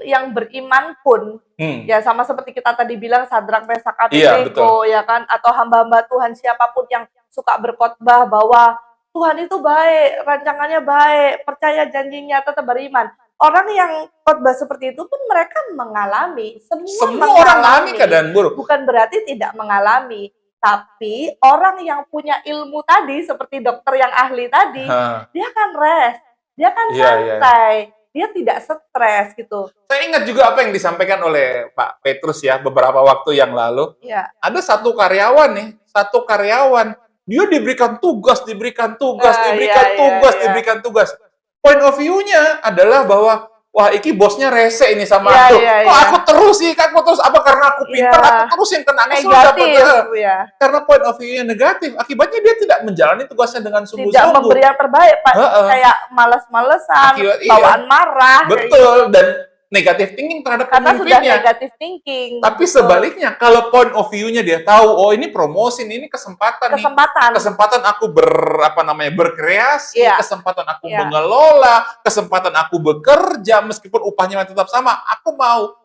yang beriman pun, ya sama seperti kita tadi bilang Sadrak, Mesak, Iya, Abednego, ya kan, atau hamba-hamba Tuhan siapapun yang suka berkhotbah bahwa Tuhan itu baik, rancangannya baik, percaya janjinya, tetap beriman. Orang yang khotbah seperti itu pun mereka mengalami, semua orang mengalami keadaan buruk. Bukan berarti tidak mengalami, tapi orang yang punya ilmu tadi, seperti dokter yang ahli tadi, dia kan rest, dia kan Iya, santai, dia tidak stres gitu. Saya ingat juga apa yang disampaikan oleh Pak Petrus ya beberapa waktu yang lalu. Ya, Ada satu karyawan, dia diberikan tugas, diberikan tugas. Point of view-nya adalah bahwa, wah, iki bosnya rese ini sama Iya, aku. iya, Kok iya. aku terus, apa karena aku pintar, Iya. aku terus yang kena kesel negatif dapat. ya. Karena point of view-nya negatif, akibatnya dia tidak menjalani tugasnya dengan Tidak sungguh-sungguh. memberi yang terbaik, Pak. Heeh. Kayak males-malesan, Akibat- iya. bawaan marah. kayak Betul, gitu. dan negatif thinking terhadap Karena sudah pemimpinnya. negatif thinking. Tapi Betul. sebaliknya, kalau point of view-nya dia tahu, oh ini promosi, ini kesempatan nih. Kesempatan aku berkreasi, Iya. kesempatan aku Iya. mengelola, kesempatan aku bekerja meskipun upahnya masih tetap sama, aku mau.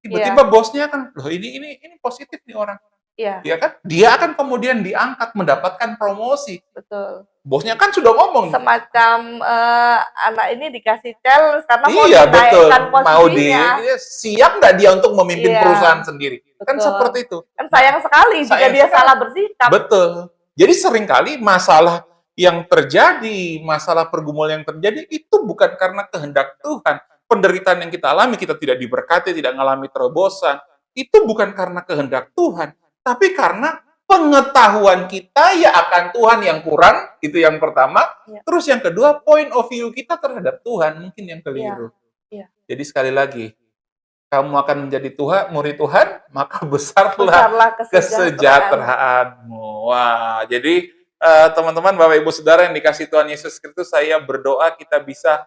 Tiba-tiba bosnya kan, loh ini positif nih orang. Iya, Ya kan? Dia akan kemudian diangkat mendapatkan promosi. betul. Bosnya kan sudah ngomong. Semacam anak ini dikasih challenge karena mau Iya, betul. dinaikkan Mau posisinya. siap nggak dia untuk memimpin Iya. perusahaan sendiri? Kan Betul. seperti itu. Kan sayang sekali jika Sayang dia sekali. salah bersikap. Betul. Jadi seringkali masalah yang terjadi, masalah pergumulan yang terjadi itu bukan karena kehendak Tuhan. Penderitaan yang kita alami, kita tidak diberkati, tidak mengalami terobosan, itu bukan karena kehendak Tuhan, tapi karena pengetahuan kita ya akan Tuhan yang kurang, itu yang pertama. Ya. Terus yang kedua, point of view kita terhadap Tuhan mungkin yang keliru. Ya. Jadi sekali lagi, kamu akan menjadi murid Tuhan, maka besarlah Besarlah kesejahteraanmu. Wah, jadi teman-teman, Bapak Ibu Saudara yang dikasih Tuhan Yesus Kristus, saya berdoa kita bisa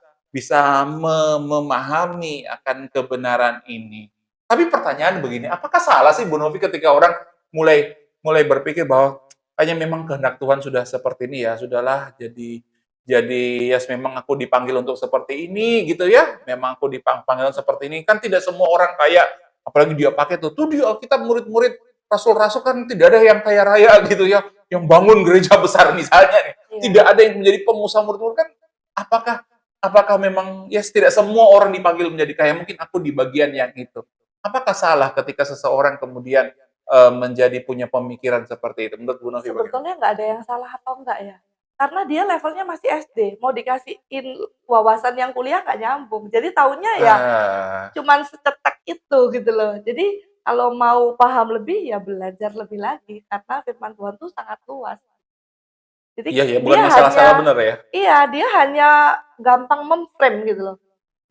memahami akan kebenaran ini. Tapi pertanyaan begini, apakah salah sih Bu Novi ketika orang mulai mulai berpikir bahwa kayaknya memang kehendak Tuhan sudah seperti ini ya, sudahlah jadi yes memang aku dipanggil untuk seperti ini gitu ya. Memang aku dipanggil seperti ini. Kan tidak semua orang kaya, apalagi dia pakai tuh di Alkitab murid-murid rasul-rasul kan tidak ada yang kaya raya gitu ya, yang bangun gereja besar misalnya nih. Iya. Tidak ada yang menjadi pengusaha murid-murid kan. Apakah apakah memang yes tidak semua orang dipanggil menjadi kaya, mungkin aku di bagian yang itu. Apakah salah ketika seseorang kemudian menjadi punya pemikiran seperti itu? Menurut Bu Novi bagaimana? Sebetulnya nggak ada yang salah atau enggak ya. Karena dia levelnya masih SD, mau dikasihin wawasan yang kuliah nggak nyambung. Jadi taunya ya Ah, cuman secetek itu gitu loh. Jadi kalau mau paham lebih ya belajar lebih lagi karena firman Tuhan tuh sangat luas. Jadi iya ya, bukan dia masalah hanya salah benar ya. iya, dia hanya gampang memframe gitu loh.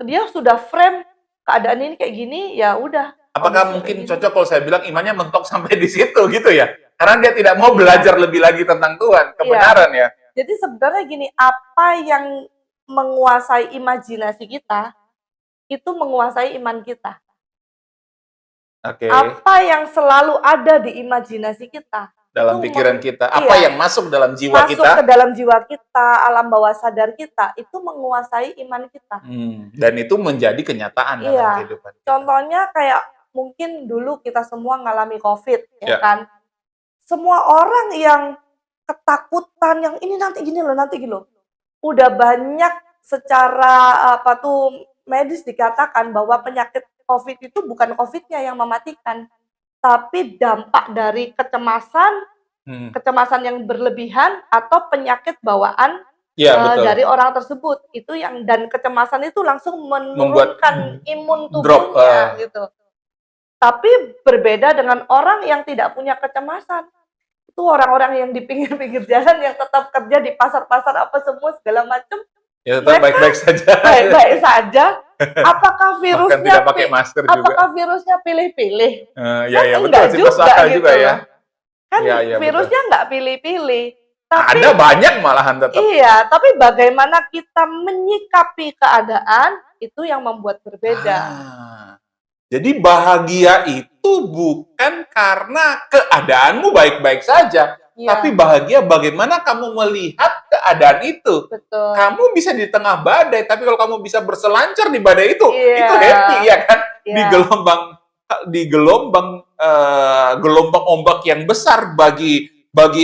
Dia sudah frame keadaan ini kayak gini, ya udah Apakah kondisi kayak mungkin gini. cocok kalau saya bilang imannya mentok sampai di situ gitu ya? Karena dia tidak mau belajar lebih lagi tentang Tuhan, kebenaran ya. Jadi sebenarnya gini, apa yang menguasai imajinasi kita, itu menguasai iman kita. Oke, Apa yang selalu ada di imajinasi kita, dalam itu pikiran kita, apa iya, yang masuk dalam jiwa masuk kita, ke dalam jiwa kita, alam bawah sadar kita, itu menguasai iman kita. dan itu menjadi kenyataan dalam Iya, kehidupan kita. contohnya kayak mungkin dulu kita semua ngalami COVID, Ya. ya kan? Semua orang yang ketakutan, yang ini nanti gini loh. Udah banyak secara apa tuh medis dikatakan bahwa penyakit COVID itu bukan COVID-nya yang mematikan, tapi dampak dari Hmm. kecemasan yang berlebihan atau penyakit bawaan Ya, betul. dari orang tersebut. Itu yang dan kecemasan itu langsung Membuat menurunkan imun drop, tubuhnya gitu. Tapi berbeda dengan orang yang tidak punya kecemasan. Itu orang-orang yang di pinggir-pinggir jalan yang tetap kerja di pasar-pasar apa semua segala macam ya tetap mereka baik-baik saja. baik-baik saja. Apakah Bahkan virusnya tidak pakai masker juga. apakah virusnya pilih-pilih? Ya, ya, betul Enggak sih, masuk akal gitu juga ya. loh. Kan Iya, iya, betul. virusnya nggak pilih-pilih. Tapi Ada banyak malahan tetap. iya, tapi bagaimana kita menyikapi keadaan itu yang membuat berbeda. Jadi bahagia itu bukan karena keadaanmu baik-baik saja, Iya, tapi bahagia bagaimana kamu melihat keadaan itu. betul. Kamu bisa di tengah badai, tapi kalau kamu bisa berselancar di badai itu Iya. happy ya kan? Iya. Di gelombang ombak yang besar bagi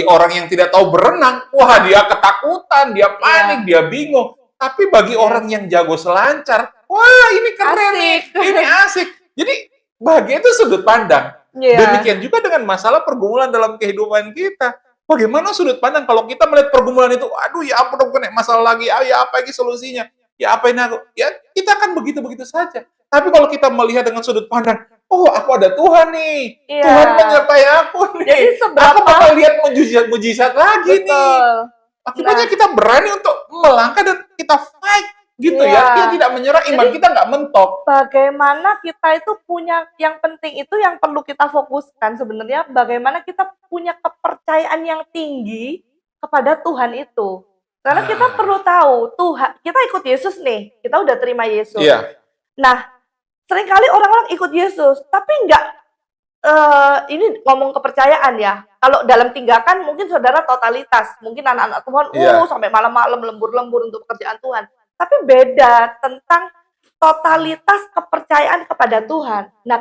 orang yang tidak tahu berenang, wah dia ketakutan, dia panik, dia bingung. Tapi bagi orang yang jago selancar, wah ini keren nih, Asik. ini asik. Jadi bahagia itu sudut pandang. Iya. Demikian juga dengan masalah pergumulan dalam kehidupan kita. Bagaimana sudut pandang kalau kita melihat pergumulan itu, aduh ya ampun aku kena masalah lagi, ya apa lagi solusinya? Ya apa ini aku? Ya kita akan begitu-begitu saja. Tapi kalau kita melihat dengan sudut pandang, oh aku ada Tuhan nih, Iya. Tuhan menyertai aku nih. Jadi seberapa- Aku bakal lihat mujizat lagi nih. Betul. Akibatnya kita berani untuk melangkah dan kita fight gitu Iya. ya. Kita tidak menyerah, iman Jadi- kita nggak mentok. Bagaimana kita itu punya yang penting itu yang perlu kita fokuskan sebenarnya bagaimana kita punya kepercayaan yang tinggi kepada Tuhan itu. Karena kita perlu tahu Tuhan, kita ikut Yesus nih, kita udah terima Yesus. Iya. Nah, seringkali orang-orang ikut Yesus, tapi ini ngomong kepercayaan ya. Kalau dalam tinggakan mungkin saudara totalitas, mungkin anak-anak Tuhan, Iya. sampai malam-malam lembur-lembur untuk pekerjaan Tuhan. Tapi beda tentang totalitas kepercayaan kepada Tuhan. Nah,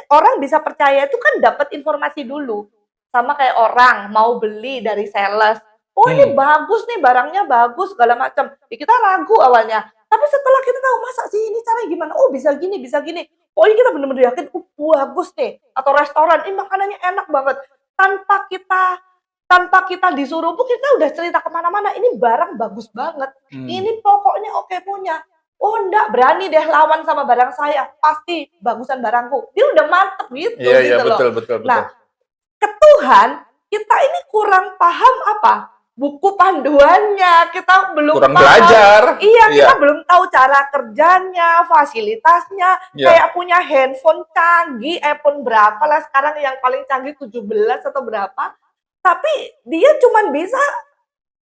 orang bisa percaya itu kan dapat informasi dulu. Sama kayak orang mau beli dari sales. Oh ini bagus nih, barangnya bagus, segala macam. Ya, kita ragu awalnya. Tapi setelah kita tahu, masa sih ini caranya gimana? Oh bisa gini, bisa gini. Pokoknya kita benar-benar yakin, bagus nih. Atau restoran, ini makanannya enak banget. Tanpa kita disuruh pun kita udah cerita kemana-mana, ini barang bagus banget. Ini pokoknya oke punya. Oh enggak, berani deh lawan sama barang saya. Pasti bagusan barangku. Dia udah mantep gitu. Iya, gitu loh. betul. Nah, ke Tuhan, kita ini kurang paham apa? Buku panduannya, kita belum Kurang paham. belajar. Iya, kita Iya. belum tahu cara kerjanya, fasilitasnya. Iya. Kayak punya handphone canggih, iPhone berapa lah sekarang yang paling canggih 17 atau berapa. Tapi dia cuma bisa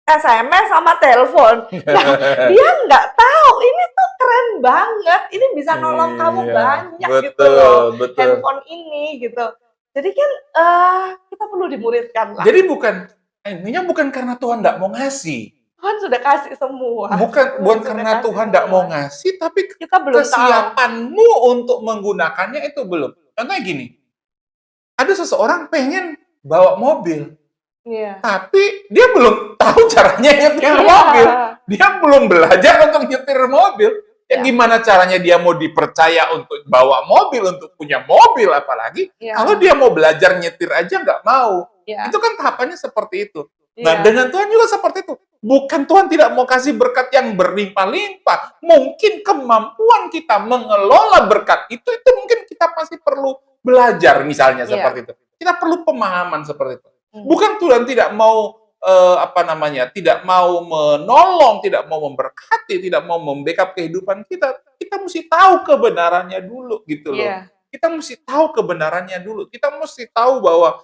SMS sama telepon. Nah, dia nggak tahu ini tuh keren banget. Ini bisa nolong kamu Iya, banyak gitu betul, loh. betul. Handphone ini gitu. Jadi kan kita perlu dimuridkan lah. Jadi intinya bukan karena Tuhan nggak mau ngasih. Tuhan sudah kasih semua. Bukan sudah karena kasih Tuhan nggak mau semua. ngasih, tapi Kita belum tahu. kesiapanmu untuk menggunakannya itu belum. Contohnya gini, ada seseorang pengen bawa mobil, Iya. tapi dia belum tahu caranya nyetir Iya. mobil. Dia belum belajar untuk nyetir mobil. Ya Ya. gimana caranya dia mau dipercaya untuk bawa mobil, untuk punya mobil apalagi, Ya. kalau dia mau belajar nyetir aja nggak mau. Ya. Itu kan tahapannya seperti itu. Nah, Iya. dengan Tuhan juga seperti itu. Bukan Tuhan tidak mau kasih berkat yang berlimpah-limpah. Mungkin kemampuan kita mengelola berkat itu mungkin kita masih perlu belajar misalnya Iya. seperti itu. Kita perlu pemahaman seperti itu. Hmm. Bukan Tuhan tidak mau tidak mau menolong, tidak mau memberkati, tidak mau membackup kehidupan kita. Kita mesti tahu kebenarannya dulu gitu loh. Iya. Kita mesti tahu kebenarannya dulu. Kita mesti tahu bahwa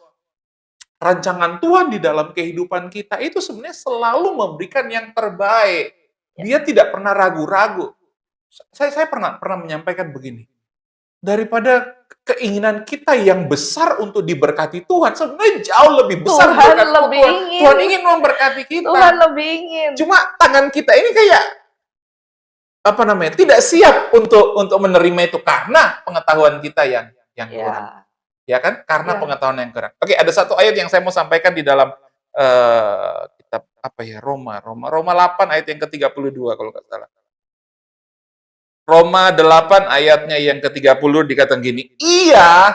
rancangan Tuhan di dalam kehidupan kita itu sebenarnya selalu memberikan yang terbaik. Dia tidak pernah ragu-ragu. Saya pernah menyampaikan begini. Daripada keinginan kita yang besar untuk diberkati Tuhan, sebenarnya jauh lebih besar Tuhan berkat lebih Tuhan. ingin. Tuhan ingin memberkati kita. Tuhan lebih ingin. Cuma tangan kita ini kayak tidak siap untuk menerima itu karena pengetahuan kita yang kurang. Ya. Ya kan? Karena Ya. pengetahuan yang kurang. Oke, ada satu ayat yang saya mau sampaikan di dalam kitab Roma 8 ayat yang ke-32 kalau nggak salah. Roma 8 ayatnya yang ke-30 dikatakan gini, Ia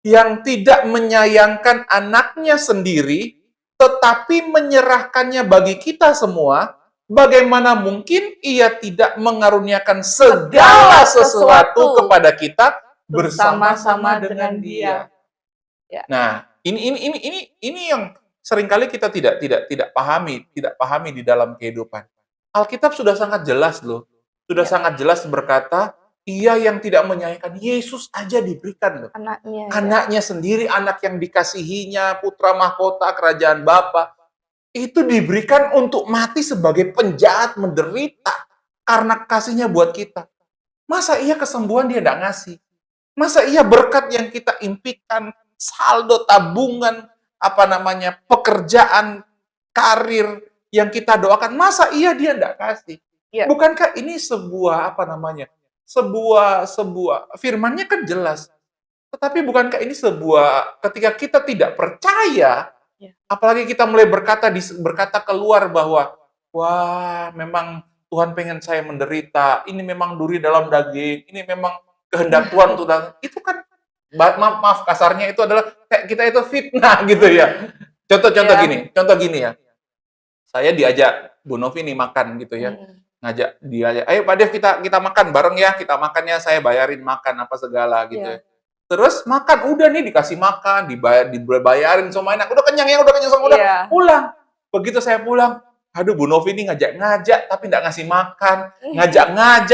yang tidak menyayangkan anaknya sendiri, tetapi menyerahkannya bagi kita semua, bagaimana mungkin Ia tidak mengaruniakan segala sesuatu kepada kita bersama-sama dengan Dia. Ya. Nah, ini yang seringkali kita tidak pahami di dalam kehidupan. Alkitab sudah sangat jelas loh. Sudah Ya. sangat jelas berkata, Ia yang tidak menyayangkan Yesus aja diberikan loh. Anaknya. Anaknya sendiri, anak yang dikasihinya, putra mahkota kerajaan Bapa, itu diberikan untuk mati sebagai penjahat menderita karena kasihnya buat kita. Masa iya kesembuhan dia nggak ngasih? Masa iya berkat yang kita impikan, saldo tabungan, pekerjaan, karir yang kita doakan, masa iya dia nggak kasih? Ya. Bukankah ini sebuah sebuah firmannya kan jelas. Tetapi bukankah ini ketika kita tidak percaya, Ya. apalagi kita mulai berkata keluar bahwa wah, memang Tuhan pengen saya menderita, ini memang duri dalam daging, ini memang kehendak Tuhan untuk itu kan maaf kasarnya itu adalah kayak kita itu fitnah gitu ya. Contoh gini ya. Saya diajak Bu Novi nih makan gitu ya. Ngajak dia aja, ayo Pak Dev kita makan bareng ya, kita makan ya, saya bayarin makan apa segala gitu ya. Terus makan, udah nih dikasih makan, dibayarin sama enak, udah kenyang sama udah, pulang. Begitu saya pulang, aduh Bu Novi ini ngajak tapi nggak ngasih makan, ngajak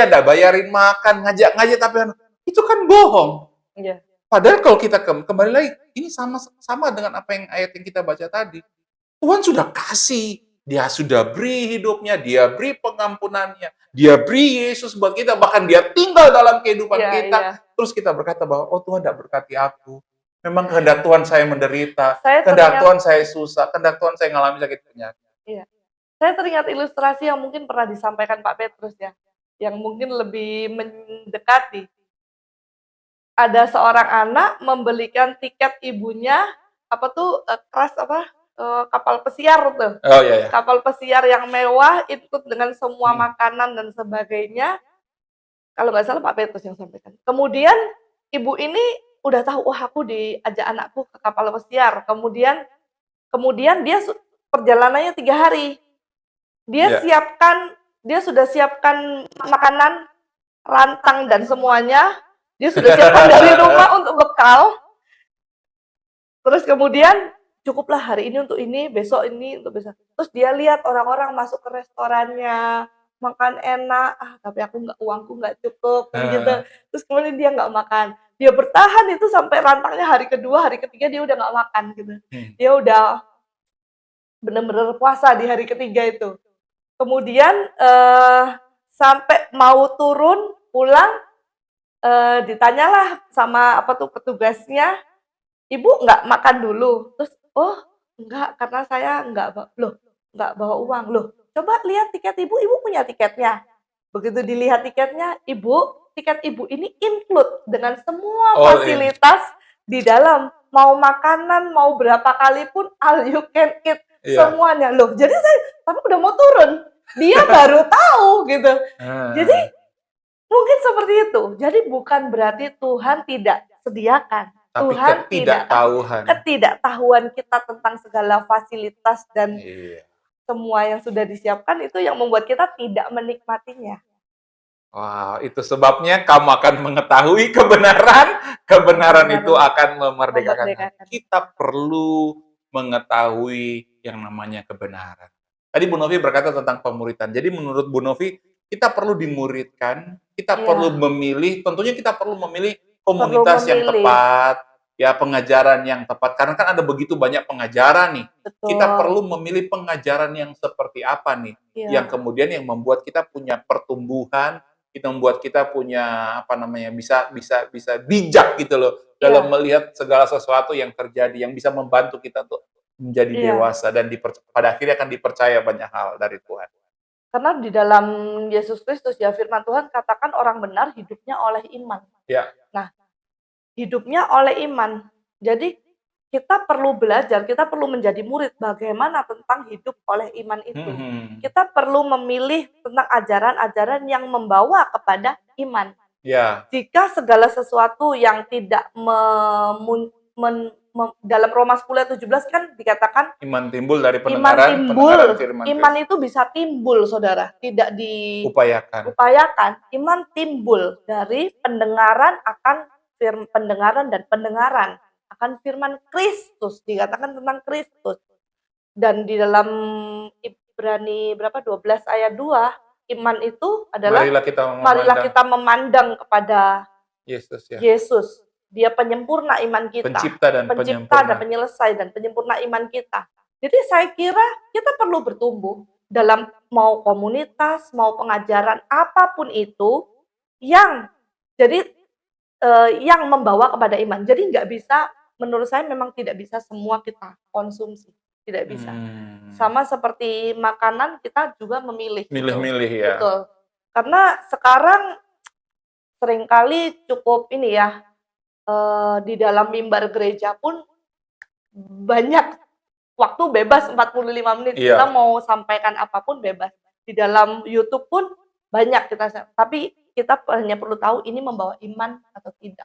nggak bayarin makan, ngajak tapi itu kan bohong. Iya. Padahal kalau kita kembali lagi, ini sama dengan apa yang ayat yang kita baca tadi. Tuhan sudah kasih. Dia sudah beri hidupnya, dia beri pengampunannya, dia beri Yesus buat kita, bahkan dia tinggal dalam kehidupan kita. Terus kita berkata bahwa, oh Tuhan tidak berkati aku. Memang kehendak Tuhan saya menderita, kehendak Tuhan saya susah, kehendak Tuhan saya mengalami sakit penyakit. Iya. Saya teringat ilustrasi yang mungkin pernah disampaikan Pak Petrus ya, yang mungkin lebih mendekati. Ada seorang anak membelikan tiket ibunya, kapal pesiar tuh. Oh iya. Kapal pesiar yang mewah, ikut dengan semua makanan dan sebagainya. Kalau nggak salah Pak Petrus yang sampaikan. Kemudian ibu ini udah tahu, wah aku diajak anakku ke kapal pesiar. Kemudian dia perjalanannya 3 hari. Dia sudah siapkan makanan, rantang dan semuanya. Dia sudah siapkan dari rumah untuk bekal. Terus kemudian cukuplah hari ini untuk ini, besok ini untuk besok. Terus dia lihat orang-orang masuk ke restorannya, makan enak, tapi uangku nggak cukup, gitu. Terus kemudian dia nggak makan. Dia bertahan itu sampai rantangnya hari kedua, hari ketiga dia udah nggak makan, gitu. Dia udah benar-benar puasa di hari ketiga itu. Kemudian sampai mau turun pulang, ditanyalah sama petugasnya, Ibu nggak makan dulu, terus, "Oh, enggak, karena saya nggak bawa uang." Loh, coba lihat tiket Ibu, Ibu punya tiketnya. Begitu dilihat tiketnya, tiket Ibu ini include dengan semua All in. fasilitas di dalam. Mau makanan, mau berapa kali pun all you can eat, Iya. semuanya. Loh, jadi saya tapi udah mau turun, dia baru tahu gitu. Jadi Heeh. mungkin seperti itu. Jadi bukan berarti Tuhan tidak sediakan. Tapi Tuhan tidak kasih. ketidaktahuan. Ketidaktahuan kita tentang segala fasilitas dan Iya. semua yang sudah disiapkan itu yang membuat kita tidak menikmatinya. Wah, itu sebabnya kamu akan mengetahui kebenaran, kebenaran itu Kebenaran akan memerdekakan hati. memerdekakan. Kita perlu mengetahui yang namanya kebenaran. Tadi Bu Novi berkata tentang pemuritan. Jadi menurut Bu Novi, kita perlu dimuridkan, kita perlu Iya, memilih, tentunya kita perlu memilih perlu komunitas yang memilih. tepat, ya pengajaran yang tepat. Karena kan ada begitu banyak pengajaran nih. Kita Betul. perlu memilih pengajaran yang seperti apa nih, yang Iya, kemudian yang membuat kita punya pertumbuhan, kita membuat kita punya apa namanya bisa bijak gitu loh dalam iya, melihat segala sesuatu yang terjadi yang bisa membantu kita untuk menjadi iya. dewasa dan pada akhirnya akan dipercaya banyak hal dari Tuhan. Karena di dalam Yesus Kristus ya firman Tuhan katakan orang benar hidupnya oleh iman. Ya, Nah, hidupnya oleh iman. Jadi kita perlu belajar, kita perlu menjadi murid bagaimana tentang hidup oleh iman itu. mhm, Kita perlu memilih tentang ajaran-ajaran yang membawa kepada iman. ya, Jika segala sesuatu yang tidak dalam Roma 10 ayat 17 kan dikatakan iman timbul dari iman pendengaran, pendengaran timbul, firman iman Kristus. itu bisa timbul Saudara, tidak Upayakan. diupayakan. Iman timbul dari pendengaran akan pendengaran dan pendengaran akan firman Kristus, dikatakan tentang Kristus. Dan di dalam Ibrani berapa 12 ayat 2, iman itu adalah marilah Memandang kita memandang kepada Yesus ya, Yesus. Dia penyempurna iman kita, pencipta dan pencipta dan penyempurna. penyelesai dan penyempurna iman kita. Jadi saya kira kita perlu bertumbuh dalam mau komunitas, mau pengajaran apapun itu yang jadi yang membawa kepada iman. Jadi nggak bisa, menurut saya memang tidak bisa semua kita konsumsi, tidak bisa. Hmm, Sama seperti makanan kita juga memilih gitu. milih-milih ya. Betul. Karena sekarang seringkali cukup ini ya, di dalam mimbar gereja pun banyak waktu bebas 45 menit, kita Iya. mau sampaikan apapun bebas. Di dalam YouTube pun banyak tapi kita hanya perlu tahu ini membawa iman atau tidak.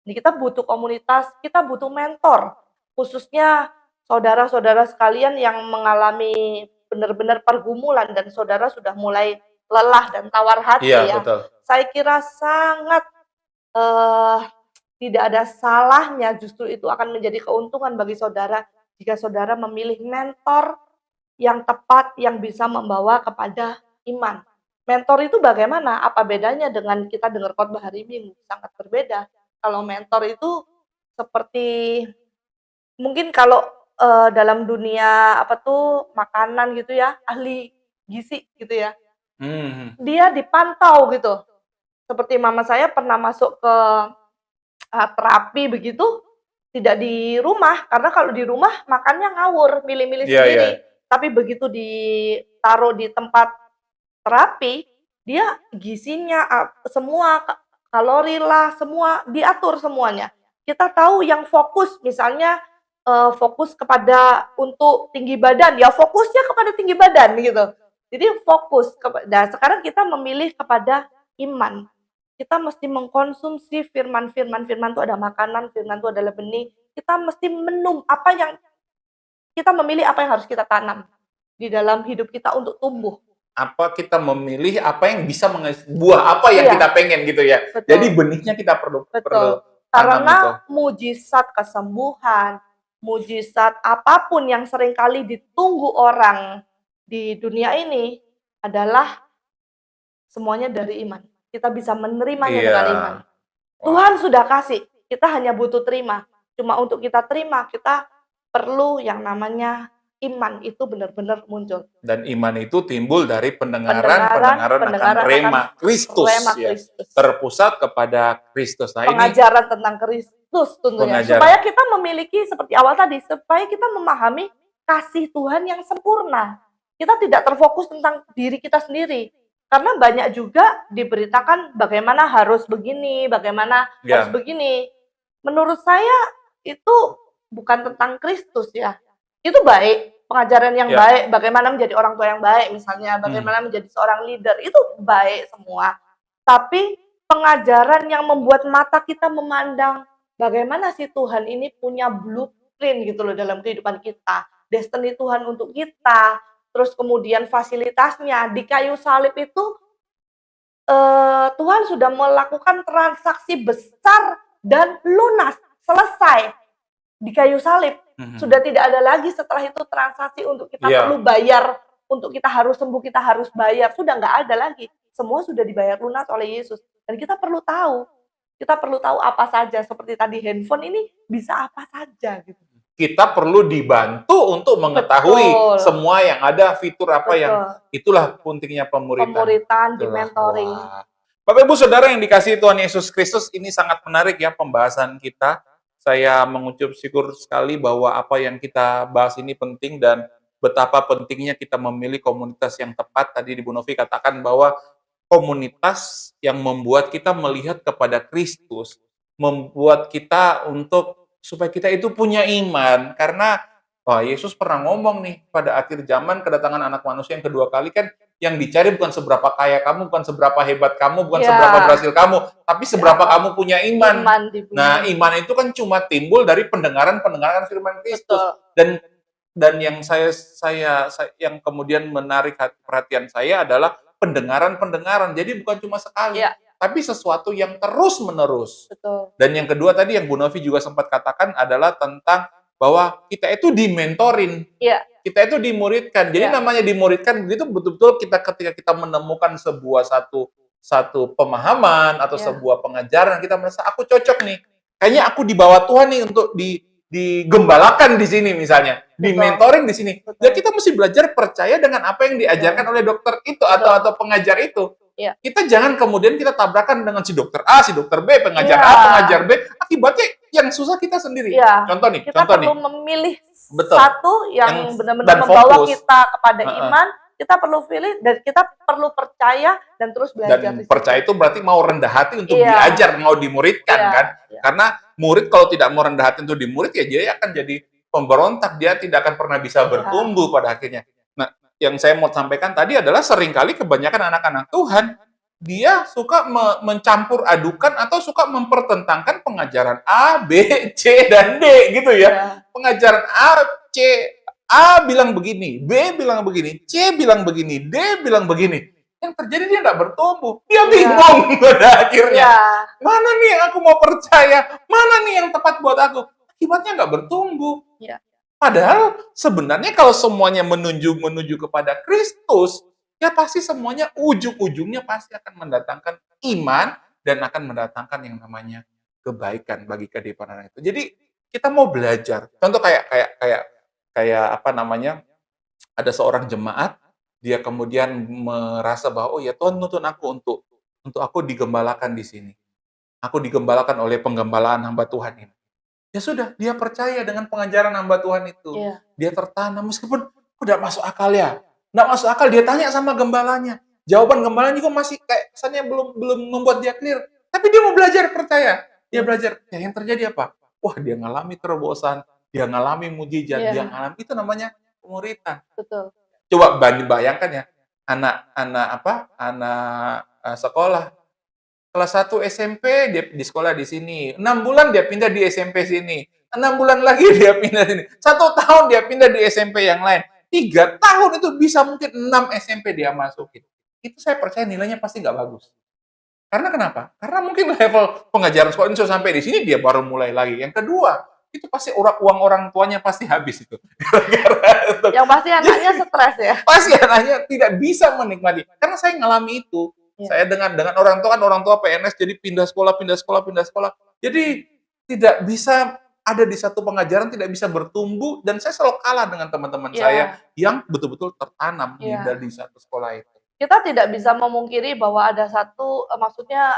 Jadi kita butuh komunitas, kita butuh mentor, khususnya saudara-saudara sekalian yang mengalami benar-benar pergumulan dan saudara sudah mulai lelah dan tawar Iya, hati ya. betul. Saya kira sangat, eee, tidak ada salahnya, justru itu akan menjadi keuntungan bagi saudara jika saudara memilih mentor yang tepat, yang bisa membawa kepada iman. Mentor itu bagaimana? Apa bedanya dengan kita dengar khotbah hari Minggu? Sangat berbeda. Kalau mentor itu seperti mungkin kalau, dalam dunia apa tuh, makanan gitu ya, ahli gizi gitu ya, Mhm. dia dipantau gitu. Seperti mama saya pernah masuk ke terapi begitu, tidak di rumah, karena kalau di rumah makannya ngawur, milih-milih Iya, iya. sendiri. Tapi begitu ditaruh di tempat terapi, dia gizinya, semua kalori lah, semua diatur semuanya. Kita tahu yang fokus misalnya, fokus kepada untuk tinggi badan, ya fokusnya kepada tinggi badan gitu. Jadi fokus nah sekarang kita memilih kepada iman. Kita mesti mengkonsumsi firman itu ada makanan, firman itu adalah benih. Kita mesti kita memilih apa yang harus kita tanam di dalam hidup kita untuk tumbuh. Apa kita memilih apa yang bisa buah apa yang Iya, kita pengen gitu ya. Jadi betul, benihnya kita perlu betul. tanam itu. Karena mujizat kesembuhan, mujizat apapun yang seringkali ditunggu orang di dunia ini adalah semuanya dari iman. Kita bisa menerimanya Iya. dengan iman. Wah, Tuhan sudah kasih, kita hanya butuh terima. Cuma untuk kita terima, kita perlu yang namanya iman itu benar-benar muncul. Dan iman itu timbul dari Pendengaran pendengaran akan rema akan Kristus, rema ya. Kristus. Terpusat kepada Kristus. Nah, ini Pengajaran tentang Kristus tentunya. pengajaran. Supaya kita memiliki seperti awal tadi, supaya kita memahami kasih Tuhan yang sempurna. Kita tidak terfokus tentang diri kita sendiri. Karena banyak juga diberitakan bagaimana harus begini, bagaimana Ya. harus begini. Menurut saya itu bukan tentang Kristus ya. Itu baik, pengajaran yang Ya. baik, bagaimana menjadi orang tua yang baik misalnya, bagaimana menjadi seorang leader, itu baik semua. Tapi pengajaran yang membuat mata kita memandang bagaimana sih Tuhan ini punya blueprint gitu loh dalam kehidupan kita. Destiny Tuhan untuk kita, terus kemudian fasilitasnya di kayu salib itu Tuhan sudah melakukan transaksi besar dan lunas, selesai di kayu salib. Sudah tidak ada lagi setelah itu transaksi untuk kita Iya. perlu bayar, untuk kita harus sembuh, kita harus bayar. Sudah nggak ada lagi. Semua sudah dibayar lunas oleh Yesus. Dan kita perlu tahu apa saja. Seperti tadi handphone ini bisa apa saja gitu. Kita perlu dibantu untuk mengetahui Betul. semua yang ada, fitur apa yang Betul. itulah pentingnya pemuritan. Pemuritan, di Itulah. mentoring. Wah. Bapak Ibu Saudara yang dikasihi Tuhan Yesus Kristus, ini sangat menarik ya pembahasan kita. Saya mengucap syukur sekali bahwa apa yang kita bahas ini penting dan betapa pentingnya kita memilih komunitas yang tepat. Tadi Ibu Novi katakan bahwa komunitas yang membuat kita melihat kepada Kristus, membuat kita supaya kita itu punya iman. Karena Yesus pernah ngomong nih, pada akhir zaman kedatangan anak manusia yang kedua kali kan, yang dicari bukan seberapa kaya kamu, bukan seberapa hebat kamu, bukan Ya. seberapa berhasil kamu, tapi seberapa kamu punya iman. Iman di bumi. Nah, iman itu kan cuma timbul dari pendengaran firman Kristus. Betul. Dan yang saya yang kemudian menarik perhatian saya adalah pendengaran. Jadi bukan cuma sekali, Ya. tapi sesuatu yang terus-menerus. Betul. Dan yang kedua tadi yang Bu Novi juga sempat katakan adalah tentang bahwa kita itu dimentorin. Iya. Kita itu dimuridkan. Jadi Ya. namanya dimuridkan itu betul-betul ketika kita menemukan sebuah satu pemahaman atau Ya. sebuah pengajaran, kita merasa aku cocok nih. Kayaknya aku dibawa Tuhan nih untuk digembalakan di sini misalnya, di Betul. mentoring di sini. Betul. Dan kita mesti belajar percaya dengan apa yang diajarkan oleh dokter itu atau pengajar itu. Iya. Kita jangan kemudian kita tabrakan dengan si dokter A, si dokter B, pengajar Iya. A, pengajar B. Akibatnya yang susah kita sendiri. Iya. Contoh nih. Kita perlu memilih Betul. satu Dan yang benar-benar membawa fokus. kita kepada Heeh. iman. Kita perlu pilih dan kita perlu percaya dan terus belajar. Dan di situ. percaya itu berarti mau rendah hati untuk Iya. diajar, mau dimuridkan Iya. kan. Iya. Karena murid kalau tidak mau rendah hati untuk dimurid, ya dia akan jadi pemberontak, dia tidak akan pernah bisa bertumbuh pada akhirnya. Nah, yang saya mau sampaikan tadi adalah seringkali kebanyakan anak-anak Tuhan, dia suka mencampur adukan atau suka mempertentangkan pengajaran A, B, C, dan D gitu ya. Iya. Pengajaran A bilang begini, B bilang begini, C bilang begini, D bilang begini. Yang terjadi dia nggak bertumbuh. Dia Iya. bingung pada akhirnya. Iya. Mana nih yang aku mau percaya? Mana nih yang tepat buat aku? Akibatnya nggak bertumbuh. Iya. Padahal sebenarnya kalau semuanya menuju kepada Kristus, ya pasti semuanya ujung-ujungnya pasti akan mendatangkan iman dan akan mendatangkan yang namanya kebaikan bagi kehidupan itu. Jadi kita mau belajar. Contoh kayak apa namanya? Ada seorang jemaat, dia kemudian merasa bahwa oh ya Tuhan nuntun aku untuk aku digembalakan di sini. Aku digembalakan oleh penggembalaan hamba Tuhan ini. Ya sudah, dia percaya dengan pengajaran hamba Tuhan itu. Iya. Dia tertanam meskipun tidak masuk akal ya. Nggak masuk akal, dia tanya sama gembalanya. Jawaban gembalanya juga masih kayak kesannya belum membuat dia clear. Tapi dia mau belajar percaya. Dia belajar. Ya, yang terjadi apa? Wah, dia ngalami terobosan, dia ngalami mujizat, Iya. dia ngalami itu namanya pemuritan. Betul. Coba bayangkan ya, anak sekolah kelas 1 SMP dia di sekolah di sini, 6 bulan dia pindah di SMP sini, 6 bulan lagi dia pindah sini, 1 tahun dia pindah di SMP yang lain, 3 tahun itu bisa mungkin 6 SMP dia masukin. Itu saya percaya nilainya pasti nggak bagus. Karena kenapa? Karena mungkin level pengajaran sekolah ini sudah sampai di sini, dia baru mulai lagi. Yang kedua, itu pasti uang orang tuanya pasti habis itu. Yang pasti anaknya stres ya. Pasti anaknya tidak bisa menikmati. Karena saya ngalami itu. Ya. Saya dengan orang tua PNS jadi pindah sekolah. Jadi tidak bisa ada di satu pengajaran tidak bisa bertumbuh, dan saya selalu kalah dengan teman-teman Iya. saya yang betul-betul tertanam Iya. di satu sekolah itu. Kita tidak bisa memungkiri bahwa ada satu, maksudnya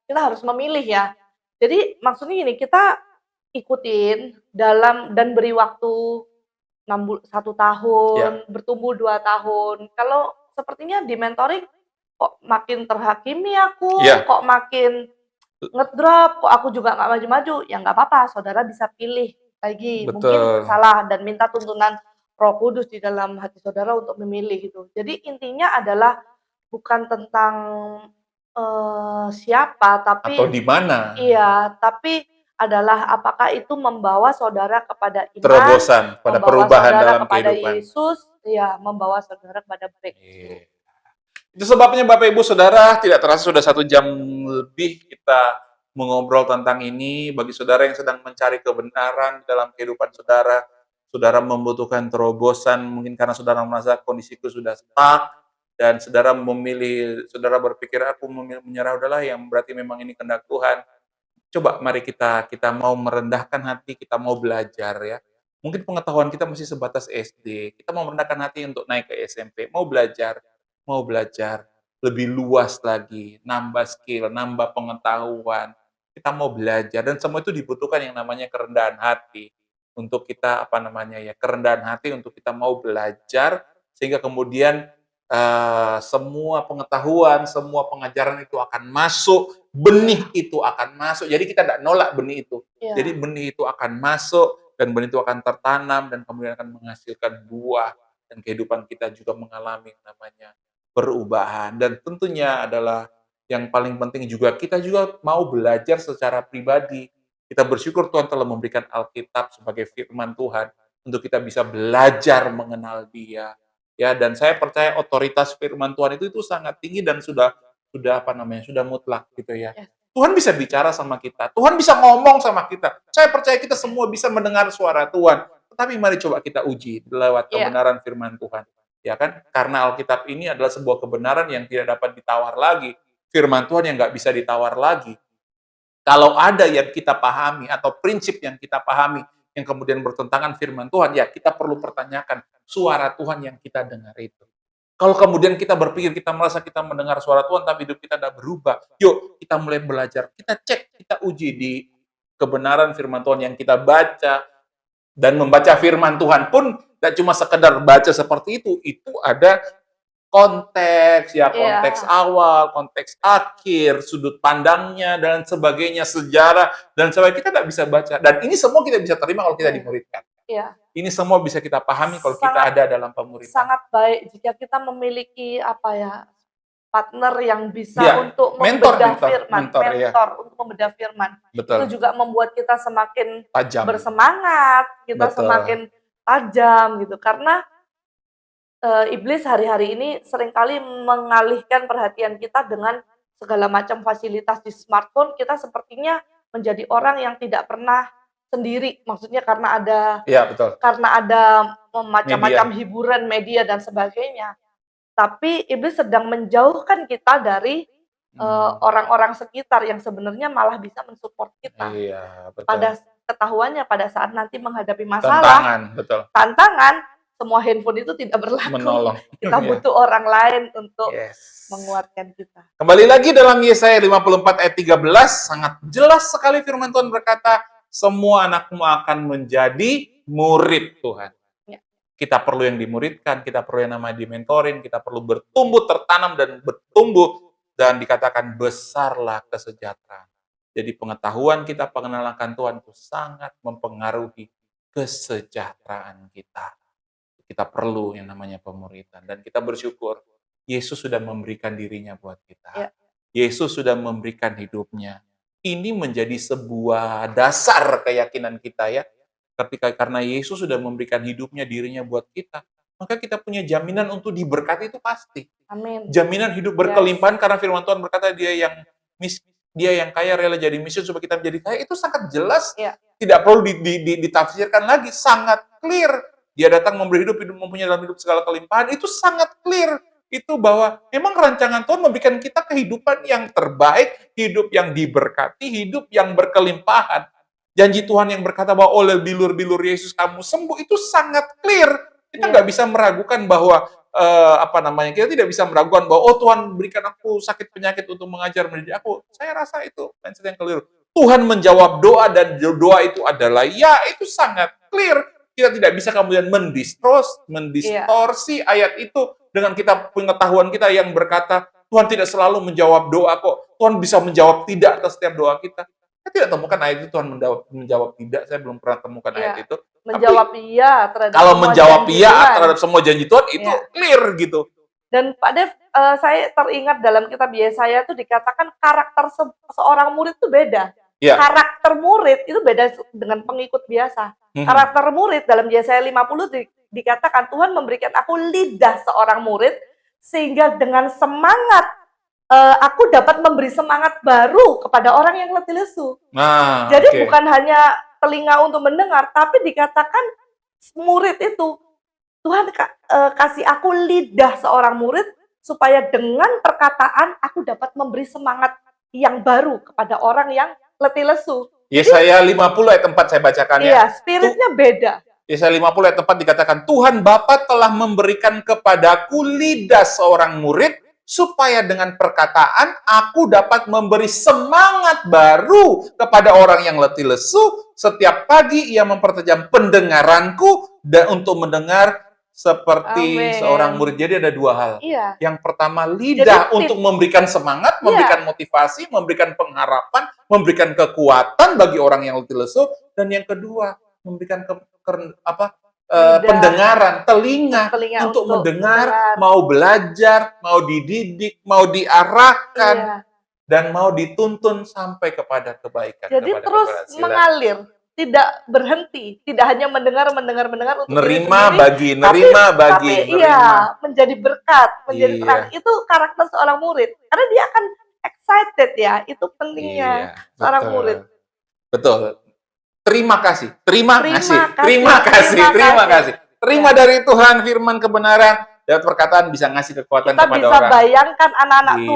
kita harus memilih ya. Jadi maksudnya gini, kita ikutin dan beri waktu 1 tahun, bertumbuh 2 tahun. Kalau sepertinya di mentoring, kok makin terhakimi aku, Iya. kok makin ngedrop, kok aku juga nggak maju-maju, ya nggak apa-apa, saudara bisa pilih lagi. Mungkin Betul. salah dan minta tuntunan Roh Kudus di dalam hati saudara untuk memilih gitu. Jadi intinya adalah bukan tentang siapa, tapi Atau di mana? iya, tapi adalah apakah itu membawa saudara kepada iman, Terobosan pada membawa perubahan saudara dalam kepada kehidupan. Yesus, ya membawa saudara kepada breakthrough. Iya. Itu sebabnya Bapak Ibu Saudara, tidak terasa sudah 1 jam lebih kita mengobrol tentang ini. Bagi saudara yang sedang mencari kebenaran dalam kehidupan saudara, saudara membutuhkan terobosan, mungkin karena saudara merasa kondisiku sudah stuck, dan saudara berpikir, aku menyerah, udahlah, yang berarti memang ini kehendak Tuhan. Coba mari kita mau merendahkan hati, kita mau belajar ya. Mungkin pengetahuan kita masih sebatas SD, kita mau merendahkan hati untuk naik ke SMP, mau belajar lebih luas lagi, nambah skill, nambah pengetahuan. Kita mau belajar, dan semua itu dibutuhkan yang namanya kerendahan hati. Untuk kita, kerendahan hati untuk kita mau belajar, sehingga kemudian semua pengetahuan, semua pengajaran itu akan masuk, benih itu akan masuk. Jadi kita tidak nolak benih itu. Iya. Jadi benih itu akan masuk, dan benih itu akan tertanam, dan kemudian akan menghasilkan buah, dan kehidupan kita juga mengalami yang namanya perubahan. Dan tentunya adalah yang paling penting juga, kita juga mau belajar secara pribadi. Kita bersyukur Tuhan telah memberikan Alkitab sebagai firman Tuhan untuk kita bisa belajar mengenal Dia. Ya, dan saya percaya otoritas firman Tuhan itu sangat tinggi dan sudah mutlak gitu ya. Yes. Tuhan bisa bicara sama kita, Tuhan bisa ngomong sama kita. Saya percaya kita semua bisa mendengar suara Tuhan. Tetapi mari coba kita uji lewat kebenaran firman Tuhan. Ya kan? Karena Alkitab ini adalah sebuah kebenaran yang tidak dapat ditawar lagi. Firman Tuhan yang nggak bisa ditawar lagi. Kalau ada yang kita pahami atau prinsip yang kita pahami yang kemudian bertentangan firman Tuhan, ya kita perlu pertanyakan suara Tuhan yang kita dengar itu. Kalau kemudian kita berpikir, kita merasa kita mendengar suara Tuhan, tapi hidup kita tidak berubah, yuk kita mulai belajar, kita cek, kita uji di kebenaran firman Tuhan yang kita baca. Dan membaca firman Tuhan pun tidak cuma sekedar baca seperti itu ada konteks, ya konteks awal, konteks akhir, sudut pandangnya, dan sebagainya, sejarah, dan sebagainya. Kita tidak bisa baca. Dan ini semua kita bisa terima kalau kita dimuridkan. Iya. Ini semua bisa kita pahami kalau kita ada dalam pemuridan. Sangat baik jika kita memiliki partner yang bisa untuk mentor, untuk membedah firman. Betul. Itu juga membuat kita semakin tajam, bersemangat, kita semakin tajam gitu. Karena iblis hari-hari ini seringkali mengalihkan perhatian kita dengan segala macam fasilitas di smartphone. Kita sepertinya menjadi orang yang tidak pernah sendiri, maksudnya karena ada macam-macam hiburan, media dan sebagainya. Tapi iblis sedang menjauhkan kita dari orang-orang sekitar yang sebenarnya malah bisa mensupport kita. Iya, betul. Pada ketahuannya pada saat nanti menghadapi masalah, tantangan, semua handphone itu tidak berlaku. Menolong. Kita butuh orang lain untuk menguatkan kita. Kembali lagi dalam Yesaya 54 ayat 13, sangat jelas sekali firman Tuhan berkata, semua anakmu akan menjadi murid Tuhan. Ya. Kita perlu yang dimuridkan, kita perlu yang namanya dimentorin, kita perlu bertumbuh, tertanam dan bertumbuh, dan dikatakan besarlah kesejahteraan. Jadi pengetahuan kita, pengenalan akan Tuhan itu sangat mempengaruhi kesejahteraan kita. Kita perlu yang namanya pemuridan, dan kita bersyukur Yesus sudah memberikan dirinya buat kita. Ya. Yesus sudah memberikan hidupnya. Ini menjadi sebuah dasar keyakinan kita ya. Karena Yesus sudah memberikan hidupnya, dirinya buat kita, maka kita punya jaminan untuk diberkati itu pasti. Amin. Jaminan hidup berkelimpahan karena firman Tuhan berkata dia yang kaya rela jadi miskin supaya kita menjadi kaya. Itu sangat jelas. Ya. Tidak perlu ditafsirkan lagi, sangat clear. Dia datang memberi hidup mempunyai dalam hidup segala kelimpahan. Itu sangat clear. Itu bahwa memang rancangan Tuhan memberikan kita kehidupan yang terbaik, hidup yang diberkati, hidup yang berkelimpahan. Janji Tuhan yang berkata bahwa oleh bilur-bilur Yesus kamu sembuh itu sangat clear. Kita Iya. nggak bisa meragukan bahwa kita tidak bisa meragukan bahwa oh Tuhan berikan aku sakit penyakit untuk mengajar mendidik aku. Saya rasa itu mindset yang keliru. Tuhan menjawab doa dan doa itu adalah ya, itu sangat clear. Kita tidak bisa kemudian mendistorsi ayat itu dengan kita pengetahuan kita yang berkata Tuhan tidak selalu menjawab doa kok. Tuhan bisa menjawab tidak atas setiap doa kita. Saya tidak temukan ayat itu Tuhan menjawab tidak. Saya belum pernah temukan Iya. ayat itu. Menjawab iya terhadap Kalau semua menjawab janji iya Tuhan. terhadap semua janji Tuhan itu Iya. clear gitu. Dan Pak Dev, saya teringat dalam kitab Yesaya itu dikatakan karakter seorang murid itu beda. Ya. Karakter murid itu beda dengan pengikut biasa. Karakter murid dalam Yesaya 50 dikatakan Tuhan memberikan aku lidah seorang murid sehingga dengan semangat aku dapat memberi semangat baru kepada orang yang letih lesu. Nah, Jadi oke. bukan hanya telinga untuk mendengar, tapi dikatakan murid itu Tuhan kasih aku lidah seorang murid supaya dengan perkataan aku dapat memberi semangat yang baru kepada orang yang letih lesu. Yesaya 50 ayat 4 saya bacakan ya. Iya, spiritnya beda. Yesaya 50 ayat 4 dikatakan, Tuhan Bapa telah memberikan kepadaku lidah seorang murid, supaya dengan perkataan aku dapat memberi semangat baru kepada orang yang letih lesu. Setiap pagi ia mempertajam pendengaranku dan untuk mendengar seperti Amin. seorang murid. Jadi ada dua hal. Iya. Yang pertama lidah Jadi, untuk memberikan semangat, memberikan motivasi, memberikan pengharapan, memberikan kekuatan bagi orang yang letih lesu. Dan yang kedua memberikan pendengaran, telinga untuk mendengar, mau belajar, mau dididik, mau diarahkan, dan mau dituntun sampai kepada kebaikan. Jadi kepada terus keberhasilan. mengalir, tidak berhenti, tidak hanya mendengar untuk nerima diri sendiri, bagi, iya, menjadi berkat, menjadi Iya. terang. Itu karakter seorang murid, karena dia akan excited ya, itu pentingnya seorang betul. murid. Betul. Terima kasih. Terima kasih. Terima Ya. dari Tuhan firman kebenaran. Lewat perkataan bisa ngasih kekuatan Kita kepada bisa orang. bayangkan anak-anak Iya.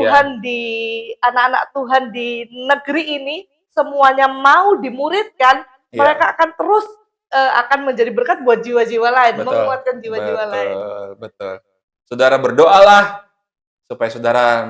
Tuhan di negeri ini semuanya mau dimuridkan, Iya. mereka akan terus akan menjadi berkat buat jiwa-jiwa lain, menguatkan jiwa-jiwa lain. Betul. Saudara berdoalah supaya saudara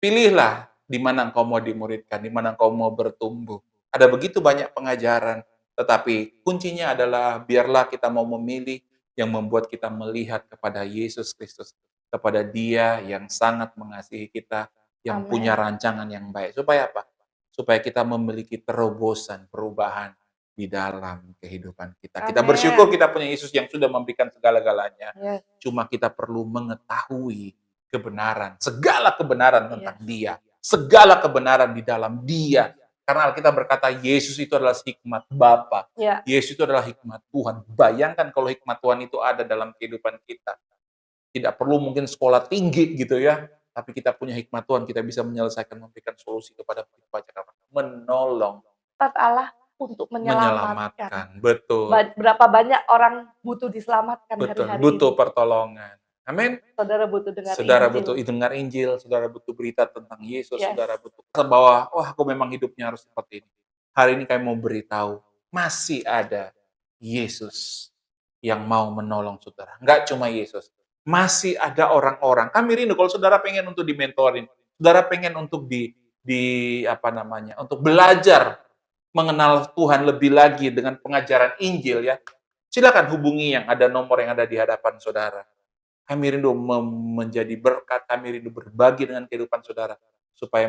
pilihlah di mana engkau mau dimuridkan, di mana engkau mau bertumbuh. Ada begitu banyak pengajaran, tetapi kuncinya adalah biarlah kita mau memilih yang membuat kita melihat kepada Yesus Kristus, kepada Dia yang sangat mengasihi kita, yang Amin. punya rancangan yang baik. Supaya apa? Supaya kita memiliki terobosan, perubahan di dalam kehidupan kita. Kita Amin. bersyukur kita punya Yesus yang sudah memberikan segala-galanya. Yes. Cuma kita perlu mengetahui kebenaran, segala kebenaran tentang Dia, segala kebenaran di dalam Dia. Karena Alkitab berkata Yesus itu adalah hikmat Bapa. Ya. Yesus itu adalah hikmat Tuhan. Bayangkan kalau hikmat Tuhan itu ada dalam kehidupan kita. Tidak perlu mungkin sekolah tinggi gitu ya, tapi kita punya hikmat Tuhan, kita bisa menyelesaikan, memberikan solusi kepada banyak orang, menolong. Hikmat Allah untuk menyelamatkan. Betul. Berapa banyak orang butuh diselamatkan Betul, hari-hari butuh ini. pertolongan. Amin. Saudara butuh dengar Saudara Injil. butuh dengar Injil, saudara butuh berita tentang Yesus, Yes. saudara butuh bahwa aku memang hidupnya harus seperti ini. Hari ini kami mau beritahu, masih ada Yesus yang mau menolong saudara. Enggak cuma Yesus, masih ada orang-orang. Kami rindu kalau saudara pengen untuk dimentorin, saudara pengen untuk untuk belajar mengenal Tuhan lebih lagi dengan pengajaran Injil ya. Silakan hubungi yang ada nomor yang ada di hadapan saudara. Kami rindu menjadi berkat, kami rindu berbagi dengan kehidupan saudara, supaya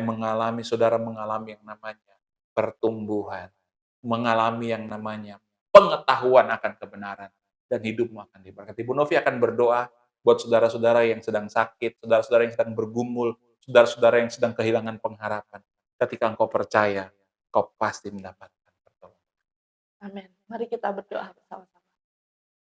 saudara mengalami yang namanya pertumbuhan, mengalami yang namanya pengetahuan akan kebenaran, dan hidupmu akan diberkati. Bu Novi akan berdoa buat saudara-saudara yang sedang sakit, saudara-saudara yang sedang bergumul, saudara-saudara yang sedang kehilangan pengharapan. Ketika engkau percaya, kau pasti mendapatkan pertolongan. Amin. Mari kita berdoa bersama-sama.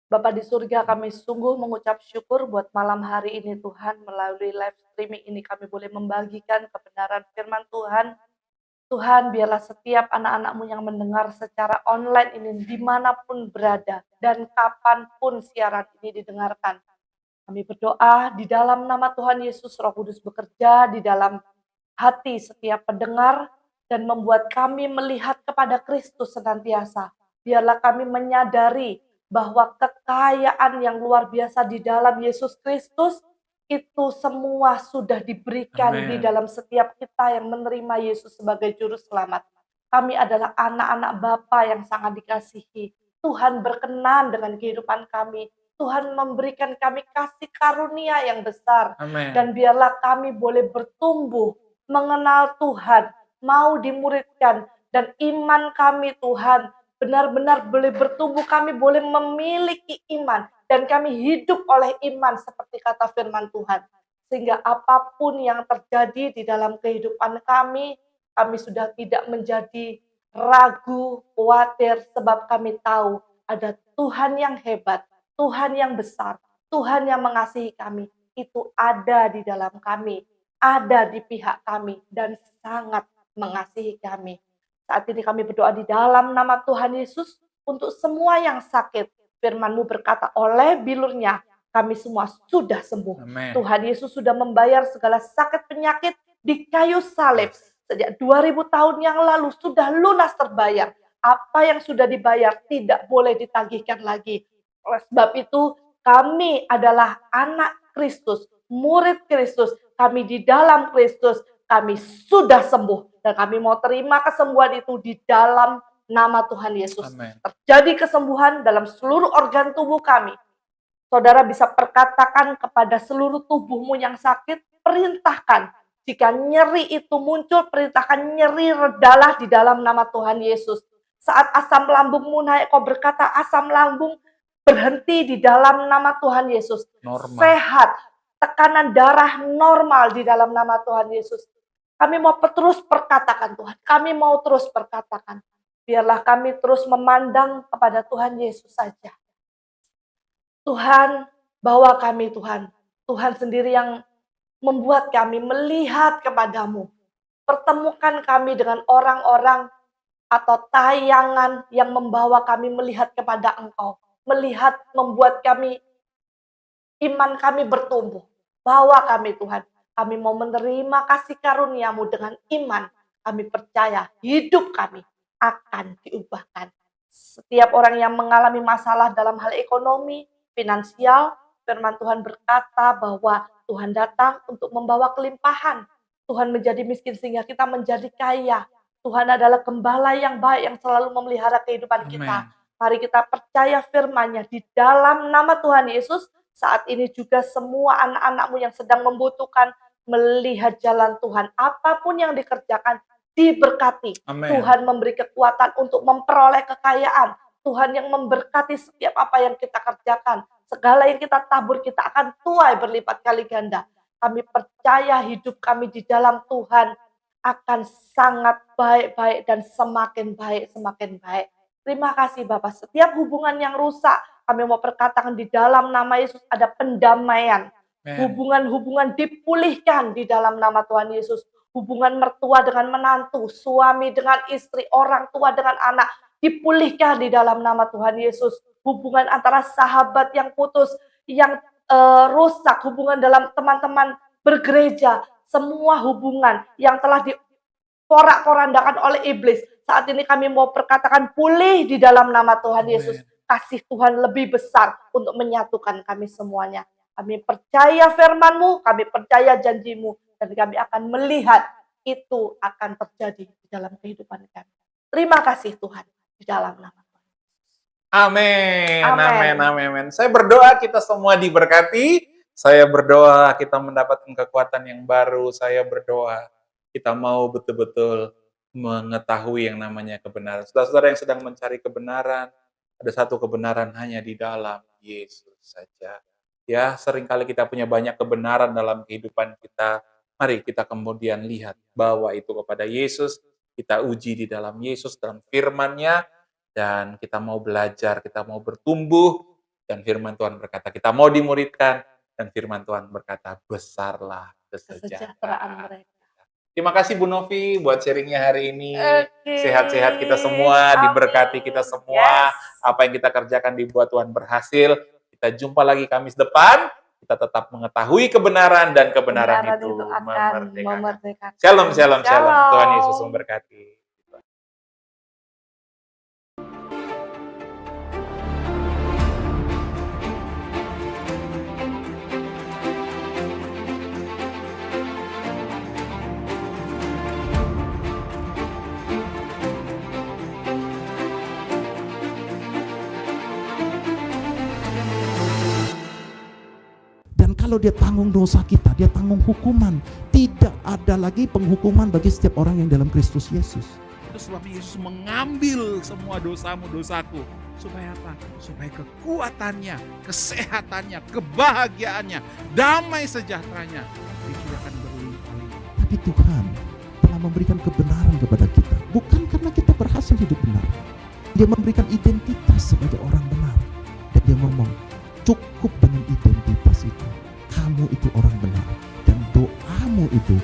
Bapa di surga, kami sungguh mengucap syukur buat malam hari ini Tuhan. Melalui live streaming ini kami boleh membagikan kebenaran firman Tuhan. Tuhan, biarlah setiap anak-anak-Mu yang mendengar secara online ini dimanapun berada dan kapanpun siaran ini didengarkan. Kami berdoa di dalam nama Tuhan Yesus, Roh Kudus bekerja di dalam hati setiap pendengar, dan membuat kami melihat kepada Kristus senantiasa. Biarlah kami menyadari bahwa kekayaan yang luar biasa di dalam Yesus Kristus itu semua sudah diberikan di Amin. dalam setiap kita yang menerima Yesus sebagai juru selamat. Kami adalah anak-anak Bapa yang sangat dikasihi. Tuhan berkenan dengan kehidupan kami. Tuhan memberikan kami kasih karunia yang besar. Amin. Dan biarlah kami boleh bertumbuh, mengenal Tuhan, mau dimuridkan, dan iman kami Tuhan benar-benar boleh bertumbuh, kami boleh memiliki iman, dan kami hidup oleh iman seperti kata firman Tuhan. Sehingga apapun yang terjadi di dalam kehidupan kami sudah tidak menjadi ragu, khawatir, sebab kami tahu ada Tuhan yang hebat, Tuhan yang besar, Tuhan yang mengasihi kami, itu ada di dalam kami, ada di pihak kami, dan sangat mengasihi kami. Saat ini kami berdoa di dalam nama Tuhan Yesus untuk semua yang sakit. Firman-Mu berkata, oleh bilurnya kami semua sudah sembuh. Amin. Tuhan Yesus sudah membayar segala sakit penyakit di kayu salib. Sejak 2000 tahun yang lalu sudah lunas terbayar. Apa yang sudah dibayar tidak boleh ditagihkan lagi. Oleh sebab itu kami adalah anak Kristus, murid Kristus. Kami di dalam Kristus, kami sudah sembuh. Dan kami mau terima kesembuhan itu di dalam nama Tuhan Yesus. Amin. Terjadi kesembuhan dalam seluruh organ tubuh kami. Saudara bisa perkatakan kepada seluruh tubuhmu yang sakit, perintahkan. Jika nyeri itu muncul, perintahkan nyeri redalah di dalam nama Tuhan Yesus. Saat asam lambungmu naik, kau berkata asam lambung berhenti di dalam nama Tuhan Yesus. Normal. Sehat, tekanan darah normal di dalam nama Tuhan Yesus. Kami mau terus perkatakan Tuhan, kami mau terus perkatakan. Biarlah kami terus memandang kepada Tuhan Yesus saja. Tuhan, bawa kami Tuhan. Tuhan sendiri yang membuat kami melihat kepadamu. Pertemukan kami dengan orang-orang atau tayangan yang membawa kami melihat kepada Engkau. Melihat, membuat kami, iman kami bertumbuh. Bawa kami Tuhan. Kami mau menerima kasih karunia-Mu dengan iman. Kami percaya hidup kami akan diubahkan. Setiap orang yang mengalami masalah dalam hal ekonomi, finansial, firman Tuhan berkata bahwa Tuhan datang untuk membawa kelimpahan. Tuhan menjadi miskin sehingga kita menjadi kaya. Tuhan adalah gembala yang baik yang selalu memelihara kehidupan kita. Mari kita percaya firman-Nya di dalam nama Tuhan Yesus. Saat ini juga semua anak-anak-Mu yang sedang membutuhkan melihat jalan Tuhan. Apapun yang dikerjakan, diberkati. Amen. Tuhan memberi kekuatan untuk memperoleh kekayaan. Tuhan yang memberkati setiap apa yang kita kerjakan. Segala yang kita tabur, kita akan tuai berlipat kali ganda. Kami percaya hidup kami di dalam Tuhan akan sangat baik-baik dan semakin baik, semakin baik. Terima kasih Bapak. Setiap hubungan yang rusak, kami mau perkatakan di dalam nama Yesus ada pendamaian. Hubungan-hubungan dipulihkan di dalam nama Tuhan Yesus. Hubungan mertua dengan menantu, suami dengan istri, orang tua dengan anak, dipulihkan di dalam nama Tuhan Yesus. Hubungan antara sahabat yang putus, yang rusak, hubungan dalam teman-teman bergereja, semua hubungan yang telah diporak-porandakan oleh iblis. Saat ini kami mau perkatakan pulih di dalam nama Tuhan Yesus. Kasih Tuhan lebih besar untuk menyatukan kami semuanya. Kami percaya firman-Mu, kami percaya janji-Mu, dan kami akan melihat itu akan terjadi di dalam kehidupan kami. Terima kasih Tuhan, di dalam nama Tuhan. Amin, amin, amin, amin. Saya berdoa kita semua diberkati. Saya berdoa kita mendapatkan kekuatan yang baru. Saya berdoa kita mau betul-betul mengetahui yang namanya kebenaran. Saudara-saudara yang sedang mencari kebenaran, ada satu kebenaran hanya di dalam Yesus saja. Ya, seringkali kita punya banyak kebenaran dalam kehidupan kita. Mari kita kemudian lihat bahwa itu kepada Yesus. Kita uji di dalam Yesus, dalam firman-Nya. Dan kita mau belajar, kita mau bertumbuh. Dan firman Tuhan berkata, kita mau dimuridkan. Dan firman Tuhan berkata, besarlah kesejahteraan mereka. Terima kasih Bu Novi buat sharingnya hari ini. Sehat-sehat kita semua, diberkati kita semua. Apa yang kita kerjakan dibuat Tuhan berhasil. Kita jumpa lagi Kamis depan. kita tetap mengetahui kebenaran dan kebenaran Kebenaran itu itu akan memerdekakan. memerdekakan. Shalom, shalom, shalom. Tuhan Yesus Shalom. memberkati. Dan kalau dia tanggung dosa kita, dia tanggung hukuman. Tidak ada lagi penghukuman bagi setiap orang yang dalam Kristus Yesus. Itu sebabnya Yesus mengambil semua dosamu, dosaku. Supaya apa? Supaya kekuatannya, kesehatannya, kebahagiaannya, damai sejahteranya dicurahkan berlimpah-limpah. Tapi Tuhan telah memberikan kebenaran kepada kita. Bukan karena kita berhasil hidup benar. Dia memberikan identitas sebagai orang benar. Dan dia ngomong, cukup dengan identitas itu. Kamu itu orang benar. Dan doamu itu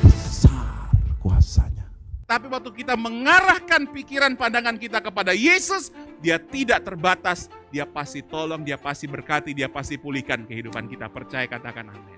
besar kuasanya. Tapi waktu kita mengarahkan pikiran pandangan kita kepada Yesus, dia tidak terbatas. Dia pasti tolong, dia pasti berkati, dia pasti pulihkan kehidupan kita. Percaya, katakan amin.